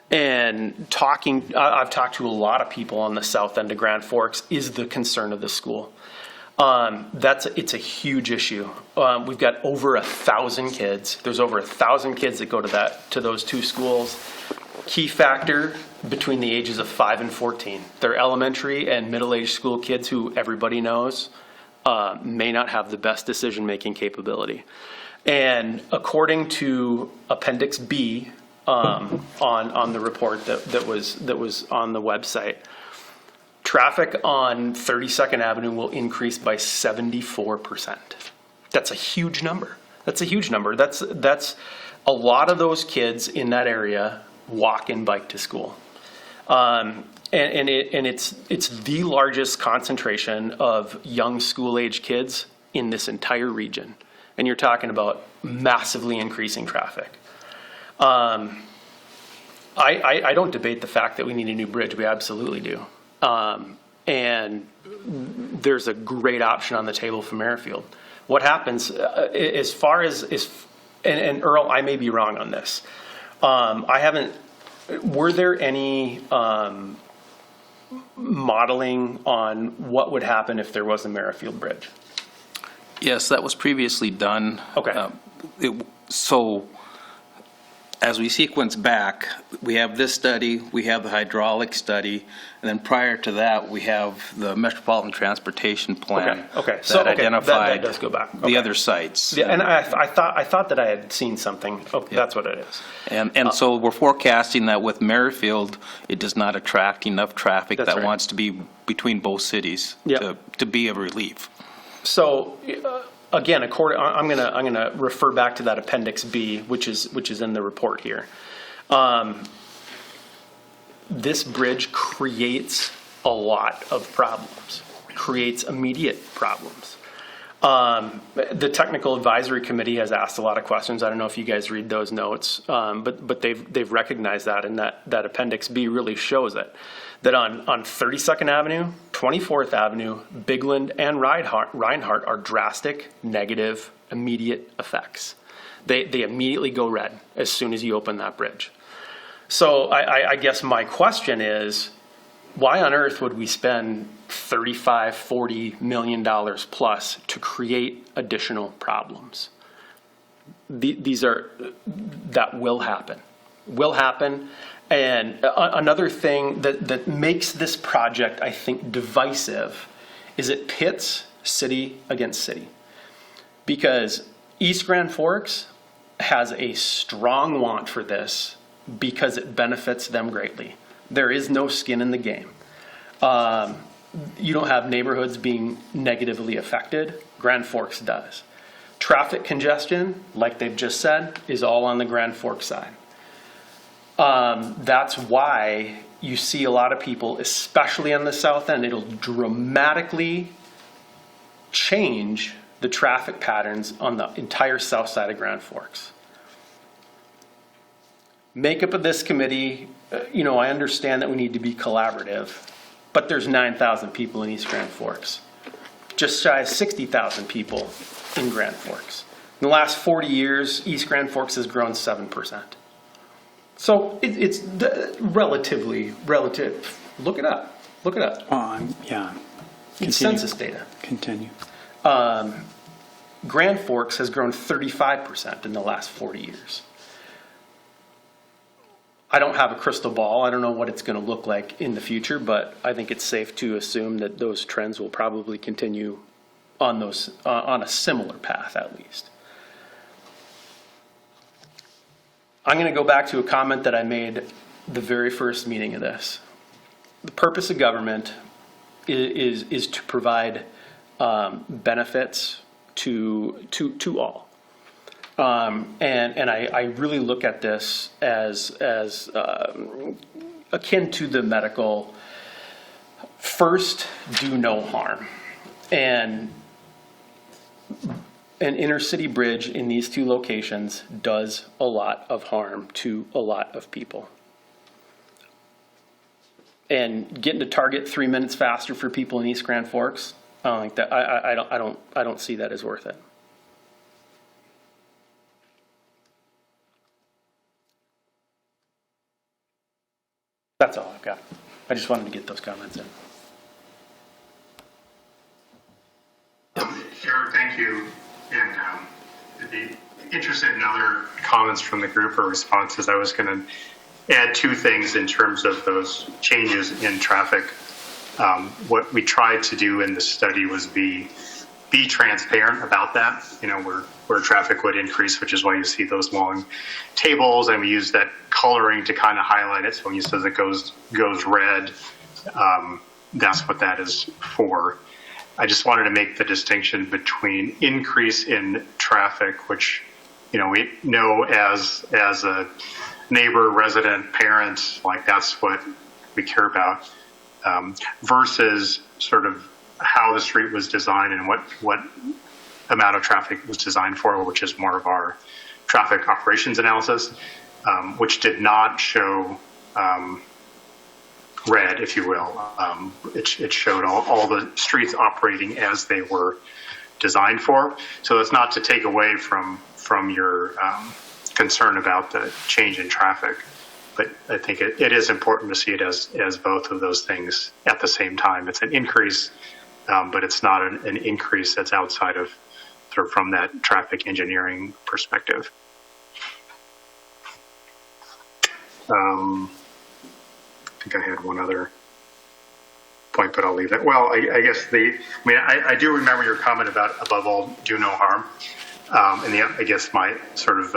and I've talked to a lot of people on the south end of Grand Forks, is the concern of the school. It's a huge issue. We've got over 1,000 kids. There's over 1,000 kids that go to those two schools. Key factor between the ages of 5 and 14. They're elementary and middle-aged school kids who everybody knows may not have the best decision-making capability. And according to Appendix B on the report that was on the website, traffic on 32nd Avenue will increase by 74%. That's a huge number. That's a lot of those kids in that area walk and bike to school. And it's the largest concentration of young school-age kids in this entire region. And you're talking about massively increasing traffic. I don't debate the fact that we need a new bridge. We absolutely do. And there's a great option on the table for Merrifield. What happens as far as, and Earl, I may be wrong on this. Were there any modeling on what would happen if there was a Merrifield Bridge? Yes, that was previously done. Okay. So as we sequence back, we have this study, we have the hydraulic study, and then prior to that, we have the Metropolitan Transportation Plan that identified that does go back. the other sites. Yeah, and I thought that I had seen something. Oh, yeah. That's what it is. And so we're forecasting that with Merrifield, it does not attract enough traffic that wants to be between both cities to be a relief. So again, I'm gonna refer back to that Appendix B, which is in the report here. This bridge creates a lot of problems, creates immediate problems. The Technical Advisory Committee has asked a lot of questions. I don't know if you guys read those notes, but they've recognized that, and that Appendix B really shows it. That on 32nd Avenue, 24th Avenue, Bigland, and Reinhardt are drastic, negative, immediate effects. They immediately go red as soon as you open that bridge. So I guess my question is, why on earth would we spend $35–40 million plus to create additional problems? That will happen. And another thing that makes this project, I think, divisive is it pits city against city. Because East Grand Forks has a strong want for this because it benefits them greatly. There is no skin in the game. You don't have neighborhoods being negatively affected. Grand Forks does. Traffic congestion, like they've just said, is all on the Grand Forks side. That's why you see a lot of people, especially on the south end, it'll dramatically change the traffic patterns on the entire south side of Grand Forks. Makeup of this committee, I understand that we need to be collaborative, but there's 9,000 people in East Grand Forks. Just shy of 60,000 people in Grand Forks. In the last 40 years, East Grand Forks has grown 7%. So it's relative. Look it up. Yeah. It's census data. Continue. Grand Forks has grown 35% in the last 40 years. I don't have a crystal ball. I don't know what it's going to look like in the future, but I think it's safe to assume that those trends will probably continue on a similar path at least. I'm going to go back to a comment that I made the very first meeting of this. The purpose of government is to provide benefits to all. And I really look at this as akin to the medical, first, do no harm. And an inner city bridge in these two locations does a lot of harm to a lot of people. And getting to target 3 minutes faster for people in East Grand Forks, I don't think that I don't see that as worth it. That's all I've got. I just wanted to get those comments in. Eric, thank you. And I'd be interested in other comments from the group or responses. I was going to add two things in terms of those changes in traffic. What we tried to do in the study was be transparent about that, where traffic would increase, which is why you see those long tables, and we use that coloring to kind of highlight it. So when you says it goes red, that's what that is for. I just wanted to make the distinction between increase in traffic, which we know as a neighbor, resident, parent, like that's what we care about, versus sort of how the street was designed and what amount of traffic was designed for, which is more of our traffic operations analysis, which did not show red, if you will. It showed all the streets operating as they were designed for. So that's not to take away from your concern about the change in traffic, but I think it is important to see it as both of those things at the same time. It's an increase, but it's not an increase that's outside of sort of from that traffic engineering perspective. I think I had one other point, but I'll leave it. Well, I guess I do remember your comment about above all, do no harm. And I guess my sort of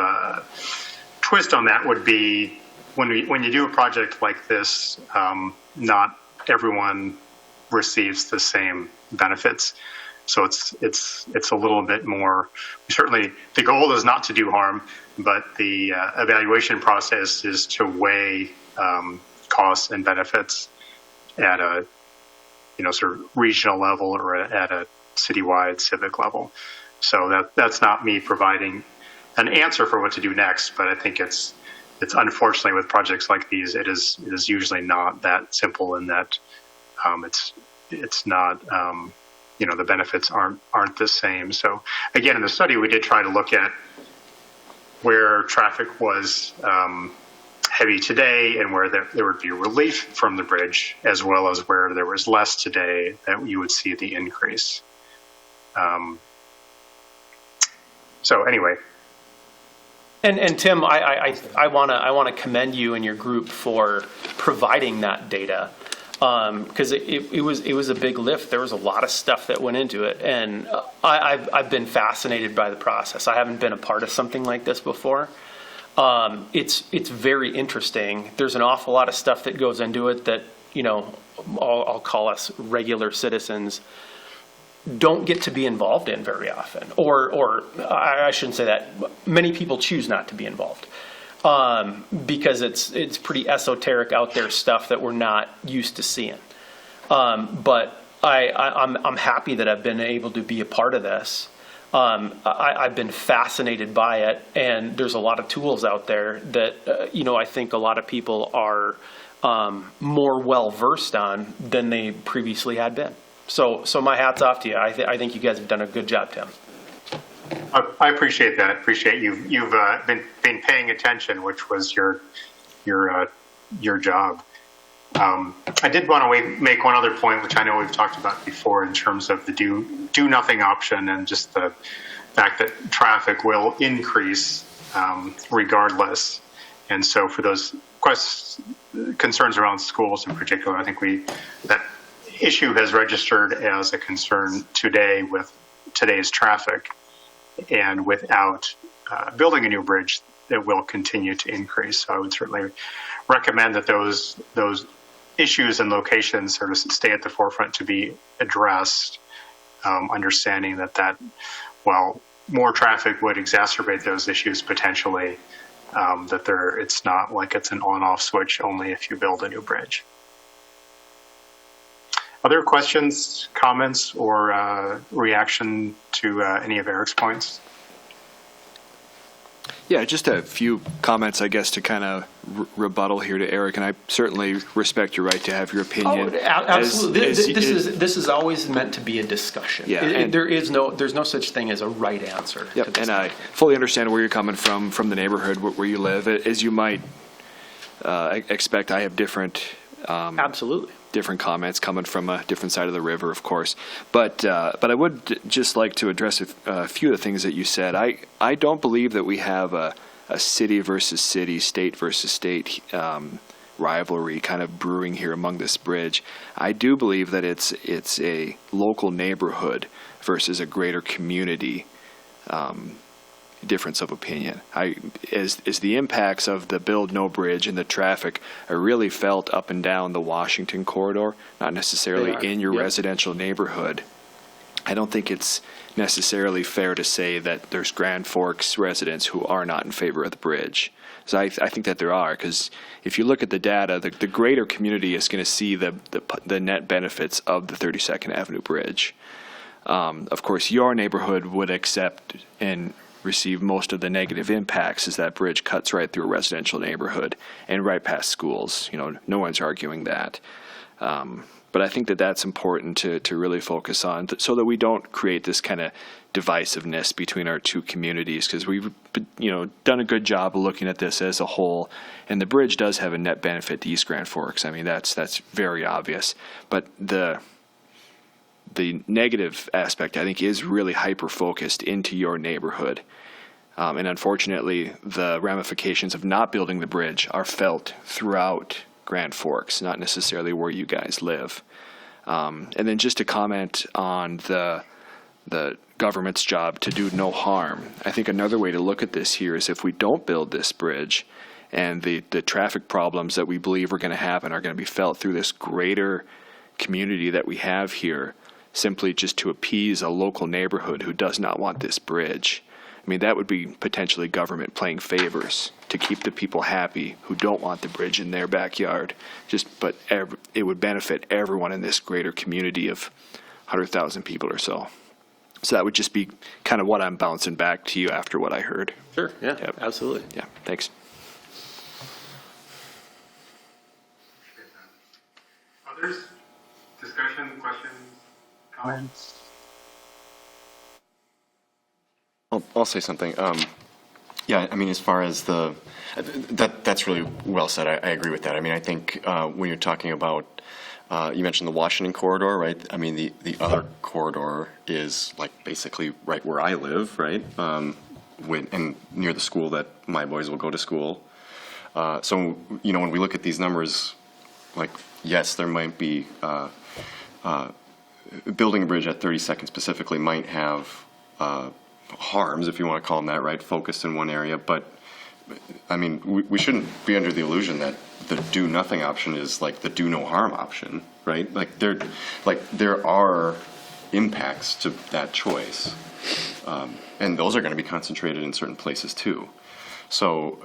twist on that would be when you do a project like this, not everyone receives the same benefits. So it's a little bit more, certainly the goal is not to do harm, but the evaluation process is to weigh costs and benefits at a sort of regional level or at a citywide civic level. So that's not me providing an answer for what to do next, but I think it's unfortunately with projects like these, it is usually not that simple in that it's not the benefits aren't the same. So again, in the study, we did try to look at where traffic was heavy today and where there would be relief from the bridge, as well as where there was less today that you would see the increase. So anyway. And Tim, I want to commend you and your group for providing that data, because it was a big lift. There was a lot of stuff that went into it, and I've been fascinated by the process. I haven't been a part of something like this before, It's very interesting. There's an awful lot of stuff that goes into it that, I'll call us regular citizens don't get to be involved in very often. Or I shouldn't say that. Many people choose not to be involved. Because it's pretty esoteric out there stuff that we're not used to seeing. But I'm happy that I've been able to be a part of this. I've been fascinated by it, and there's a lot of tools out there that, I think a lot of people are more well-versed on than they previously had been. So my hat's off to you. I think you guys have done a good job, Tim. I appreciate that. Appreciate you've been paying attention, which was your job. I did want to make one other point, which I know we've talked about before, in terms of the do nothing option and just the fact that traffic will increase regardless. And so for those concerns around schools in particular, I think that issue has registered as a concern today with today's traffic. And without building a new bridge, it will continue to increase. So I would certainly recommend that those issues and locations sort of stay at the forefront to be addressed, understanding that while more traffic would exacerbate those issues potentially, it's not like it's an on-off switch only if you build a new bridge. Other questions, comments, or reaction to any of Eric's points? Yeah, just a few comments, I guess, to kind of rebuttal here to Eric, and I certainly respect your right to have your opinion. Oh, absolutely. This is always meant to be a discussion. Yeah, there's no such thing as a right answer. Yep, to this and I fully understand where you're coming from the neighborhood where you live. As you might expect, I have different absolutely. Different comments coming from a different side of the river, of course. But I would just like to address a few of the things that you said. I don't believe that we have a city versus city, state versus state rivalry kind of brewing here among this bridge. I do believe that it's a local neighborhood versus a greater community difference of opinion. As the impacts of the build no bridge and the traffic are really felt up and down the Washington corridor, not necessarily in your residential neighborhood. I don't think it's necessarily fair to say that there's Grand Forks residents who are not in favor of the bridge. So I think that there are, because if you look at the data, the greater community is going to see the net benefits of the 32nd Avenue Bridge. Of course, your neighborhood would accept and receive most of the negative impacts as that bridge cuts right through a residential neighborhood and right past schools. No one's arguing that. But I think that that's important to really focus on so that we don't create this kind of divisiveness between our two communities, because we've done a good job of looking at this as a whole, and the bridge does have a net benefit to East Grand Forks. I mean, that's very obvious. But the negative aspect, I think, is really hyper-focused into your neighborhood. And unfortunately, the ramifications of not building the bridge are felt throughout Grand Forks, not necessarily where you guys live. And then just to comment on the government's job to do no harm, I think another way to look at this here is if we don't build this bridge and the traffic problems that we believe are going to happen are going to be felt through this greater community that we have here, simply just to appease a local neighborhood who does not want this bridge. I mean, that would be potentially government playing favors to keep the people happy who don't want the bridge in their backyard. But it would benefit everyone in this greater community of 100,000 people or so. So that would just be kind of what I'm bouncing back to you after what I heard. Sure, yeah, Yep. absolutely. Yeah, thanks. Others? Discussion, questions, comments? I'll say something. Yeah, I mean, as far as that's really well said. I agree with that. I mean, I think when you're talking about, you mentioned the Washington corridor, right? I mean, the other corridor is like basically right where I live, right? And near the school that my boys will go to school. So, when we look at these numbers, like, yes, there might be, building a bridge at 32nd specifically might have harms, if you want to call them that, right, focused in one area, but I mean, we shouldn't be under the illusion that the do nothing option is like the do no harm option, right? Like there are impacts to that choice, and those are going to be concentrated in certain places too. So,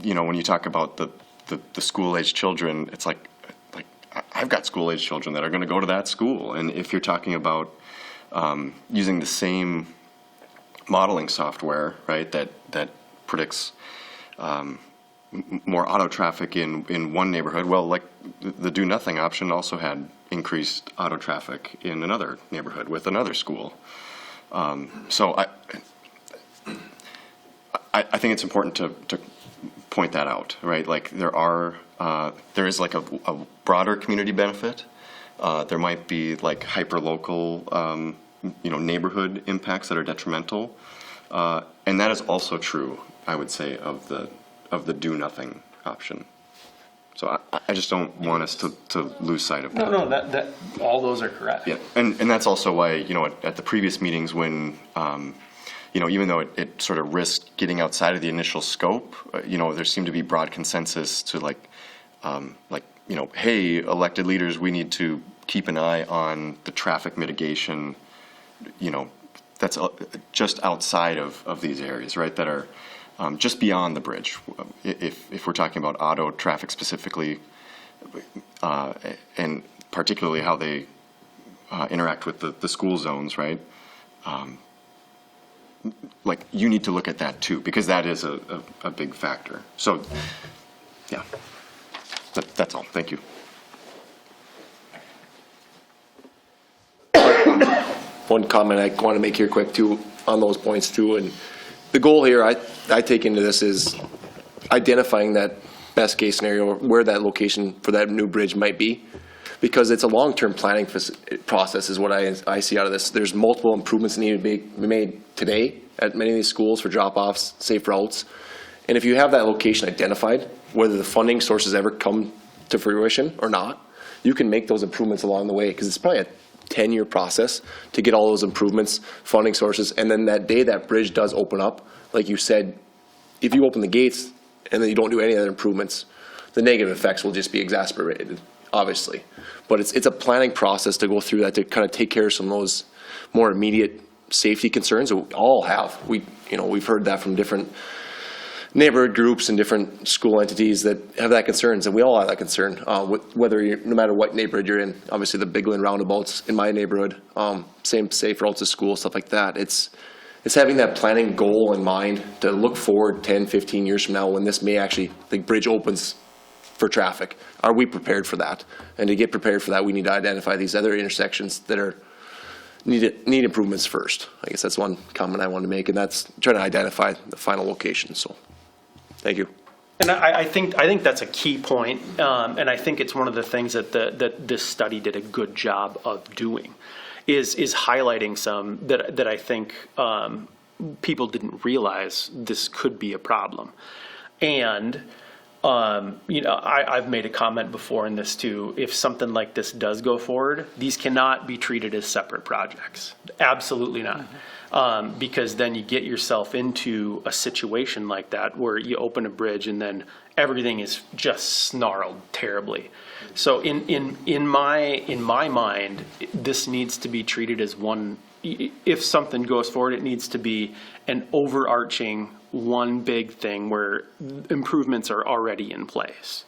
you know, when you talk about the school-age children, it's like I've got school-age children that are going to go to that school, and if you're talking about using the same modeling software, right, that predicts more auto traffic in one neighborhood, well, like the do nothing option also had increased auto traffic in another neighborhood with another school. So I think it's important to point that out, right? Like there is like a broader community benefit. There might be like hyper-local, neighborhood impacts that are detrimental. And that is also true, I would say, of the do nothing option. So I just don't want us to lose sight of that. No, that all those are correct. Yeah, and that's also why, at the previous meetings when, even though it sort of risked getting outside of the initial scope, there seemed to be broad consensus to hey, elected leaders, we need to keep an eye on the traffic mitigation, that's just outside of these areas, right, that are just beyond the bridge. If we're talking about auto traffic specifically, and particularly how they interact with the school zones, right? You need to look at that too, because that is a big factor. So, yeah, that's all. Thank you. One comment I want to make here quick too on those points too, and the goal here I take into this is identifying that best case scenario where that location for that new bridge might be, because it's a long-term planning process is what I see out of this. There's multiple improvements that need to be made today at many of these schools for drop-offs, safe routes, and if you have that location identified, whether the funding sources ever come to fruition or not, you can make those improvements along the way, because it's probably a 10-year process to get all those improvements, funding sources, and then that day that bridge does open up, like you said, if you open the gates and then you don't do any other improvements, the negative effects will just be exacerbated, obviously. But it's a planning process to go through that to kind of take care of some of those more immediate safety concerns that we all have. We've heard that from different neighborhood groups and different school entities that have that concerns, and we all have that concern, no matter what neighborhood you're in. Obviously, the Big Lynn roundabouts in my neighborhood, same safe routes to school, stuff like that. It's having that planning goal in mind to look forward 10, 15 years from now when this may actually, the bridge opens for traffic. Are we prepared for that? And to get prepared for that, we need to identify these other intersections that need improvements first. I guess that's one comment I wanted to make, and that's trying to identify the final location. So, thank you. And I think that's a key point, and I think it's one of the things that this study did a good job of doing, is highlighting some that I think people didn't realize this could be a problem. And I've made a comment before in this too. If something like this does go forward, these cannot be treated as separate projects. Absolutely not. Because then you get yourself into a situation like that where you open a bridge and then everything is just snarled terribly. So in my mind, this needs to be treated as one. If something goes forward, it needs to be an overarching one big thing where improvements are already in place.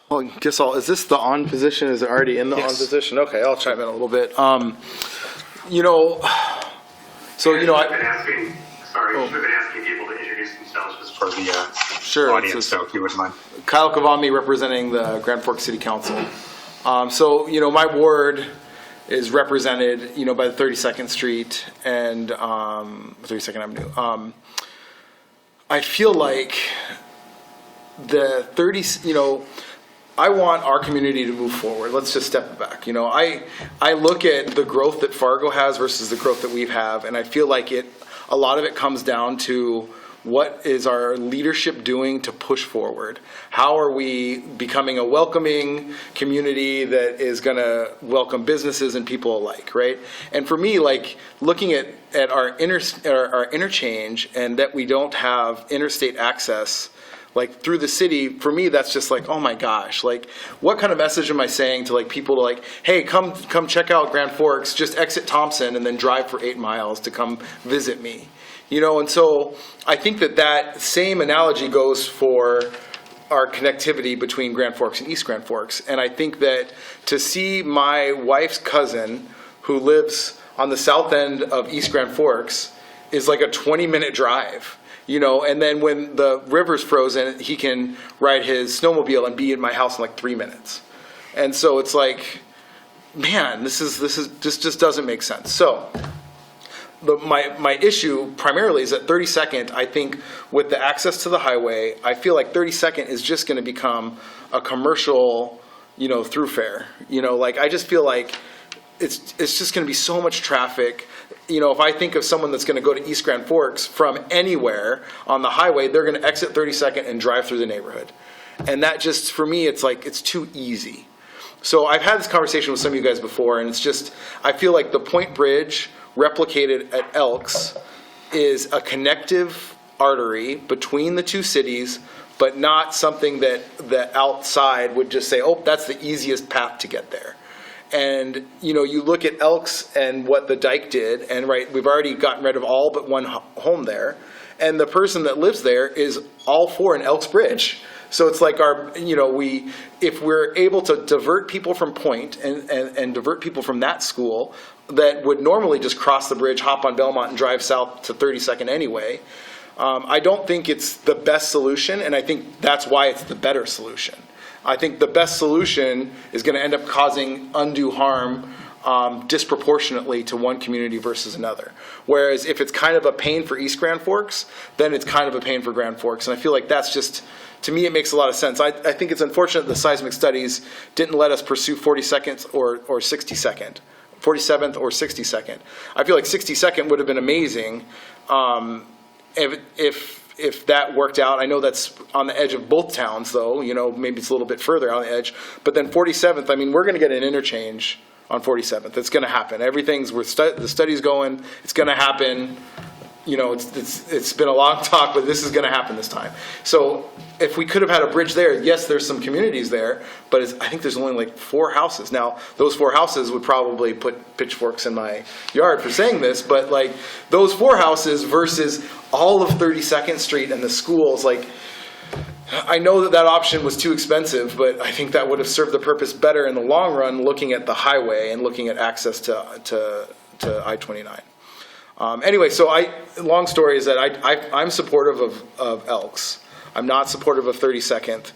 Well, I guess is this the on position? Is it already in the on position? Okay, I'll chime in a little bit. I've been asking people to introduce themselves just for the audience, so if you wouldn't mind. Kyle Kavami representing the Grand Forks City Council. My ward is represented, by the 32nd Street and 32nd Avenue. I feel like the I want our community to move forward. Let's just step back. I look at the growth that Fargo has versus the growth that we have, and I feel like a lot of it comes down to what is our leadership doing to push forward? How are we becoming a welcoming community that is going to welcome businesses and people alike, right? And for me, like looking at our interchange and that we don't have interstate access like through the city, for me, that's just like, oh my gosh, like what kind of message am I saying to like people to like, hey, come check out Grand Forks, just exit Thompson and then drive for 8 miles to come visit me, you know? And so I think that same analogy goes for our connectivity between Grand Forks and East Grand Forks. And I think that to see my wife's cousin who lives on the south end of East Grand Forks is like a 20-minute drive. You know, and then when the river's frozen, he can ride his snowmobile and be in my house in like 3 minutes. And so it's like, man, this just doesn't make sense. So my issue primarily is that 32nd, I think with the access to the highway, I feel like 32nd is just going to become a commercial, you know, thoroughfare. You know, like I just feel like it's just going to be so much traffic. You know, if I think of someone that's going to go to East Grand Forks from anywhere on the highway, they're going to exit 32nd and drive through the neighborhood. And that just, for me, it's like, it's too easy. So I've had this conversation with some of you guys before, and it's just, I feel like the Point Bridge replicated at Elks is a connective artery between the two cities, but not something that outside would just say, oh, that's the easiest path to get there. And, you know, you look at Elks and what the dike did, and right, we've already gotten rid of all but one home there. And the person that lives there is all for an Elks Bridge. So it's like if we're able to divert people from Point and divert people from that school that would normally just cross the bridge, hop on Belmont and drive south to 32nd anyway, I don't think it's the best solution, and I think that's why it's the better solution. I think the best solution is going to end up causing undue harm disproportionately to one community versus another. Whereas if it's kind of a pain for East Grand Forks, then it's kind of a pain for Grand Forks. And I feel like that's just, to me, it makes a lot of sense. I think it's unfortunate the seismic studies didn't let us pursue 42nd or 62nd, 47th or 62nd. I feel like 62nd would have been amazing if that worked out. I know that's on the edge of both towns, though. You know, maybe it's a little bit further on the edge. But then 47th, I mean, we're going to get an interchange on 47th. It's going to happen. The study's going. It's going to happen. You know, it's been a long talk, but this is going to happen this time. So if we could have had a bridge there, yes, there's some communities there, but I think there's only like 4 houses. Now, those 4 houses would probably put pitchforks in my yard for saying this, but like those 4 houses versus all of 32nd Street and the schools, like I know that option was too expensive, but I think that would have served the purpose better in the long run, looking at the highway and looking at access to I-29. Anyway, so long story is that I'm supportive of Elks. I'm not supportive of 32nd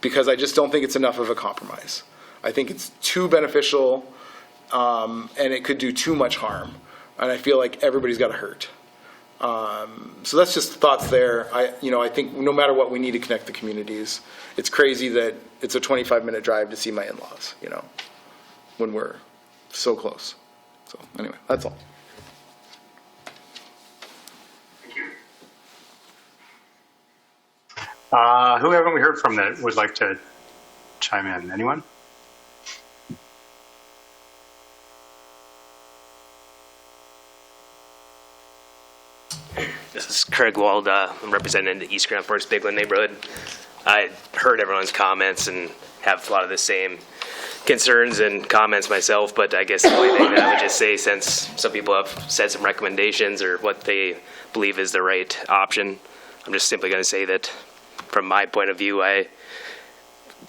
because I just don't think it's enough of a compromise. I think it's too beneficial and it could do too much harm. And I feel like everybody's got to hurt. So that's just thoughts there. I think no matter what, we need to connect the communities. It's crazy that it's a 25-minute drive to see my in-laws, you know, when we're so close. So anyway, that's all. Who haven't we heard from that would like to chime in? Anyone? This is Craig Wald. I'm representing the East Grand Forks Bigland neighborhood. I heard everyone's comments and have a lot of the same concerns and comments myself, but I guess the only thing that I would just say, since some people have said some recommendations or what they believe is the right option, I'm just simply going to say that from my point of view, I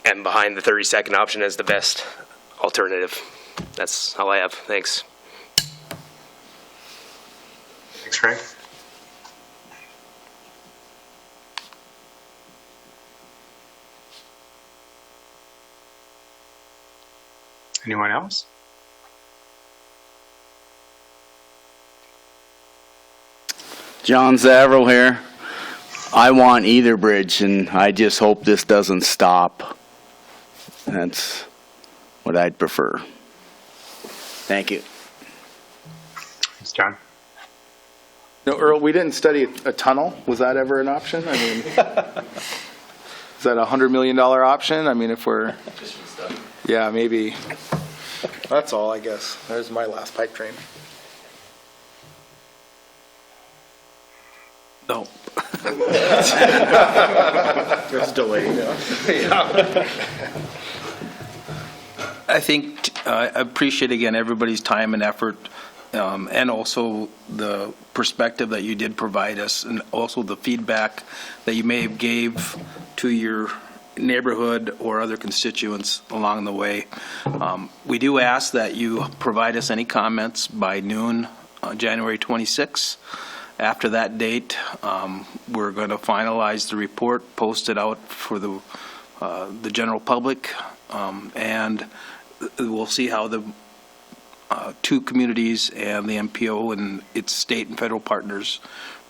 am behind the 32nd option as the best alternative. That's all I have. Thanks. Thanks, Craig. Anyone else? John Zavril here. I want either bridge, and I just hope this doesn't stop. That's what I'd prefer. Thank you. Thanks, John. No, Earl, we didn't study a tunnel. Was that ever an option? I mean, is that a $100 million option? I mean, if we're, yeah, maybe. That's all, I guess. There's my last pipe dream. No. It's delayed. I think, I appreciate again everybody's time and effort, and also the perspective that you did provide us, and also the feedback that you may have gave to your neighborhood or other constituents along the way. We do ask that you provide us any comments by noon on January 26th. After that date, we're going to finalize the report, post it out for the general public, and we'll see how the two communities and the MPO and its state and federal partners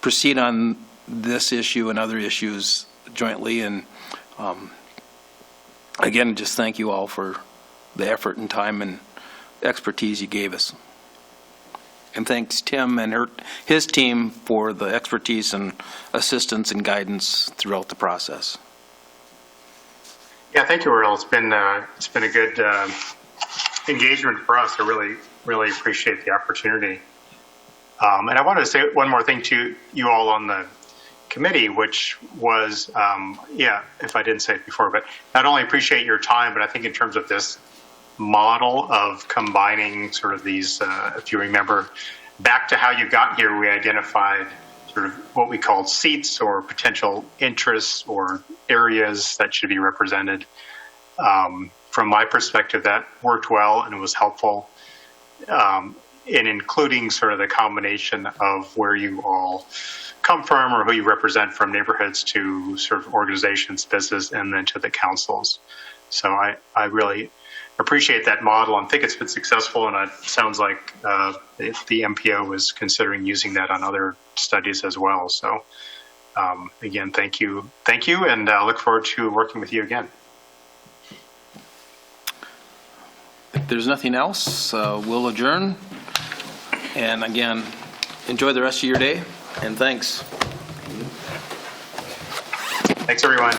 proceed on this issue and other issues jointly. And again, just thank you all for the effort and time and expertise you gave us. And thanks Tim and his team for the expertise and assistance and guidance throughout the process. Yeah, thank you, Earl. It's been a good engagement for us. I really appreciate the opportunity. And I wanted to say one more thing to you all on the committee, which was, if I didn't say it before, but not only appreciate your time, but I think in terms of this model of combining sort of these, if you remember, back to how you got here, we identified sort of what we called seats or potential interests or areas that should be represented. From my perspective, that worked well and it was helpful in including sort of the combination of where you all come from or who you represent, from neighborhoods to sort of organizations, business, and then to the councils. So I really appreciate that model and think it's been successful, and it sounds like the MPO is considering using that on other studies as well. So again, thank you, and I look forward to working with you again. If there's nothing else, we'll adjourn. And again, enjoy the rest of your day, and thanks. Thanks, everyone.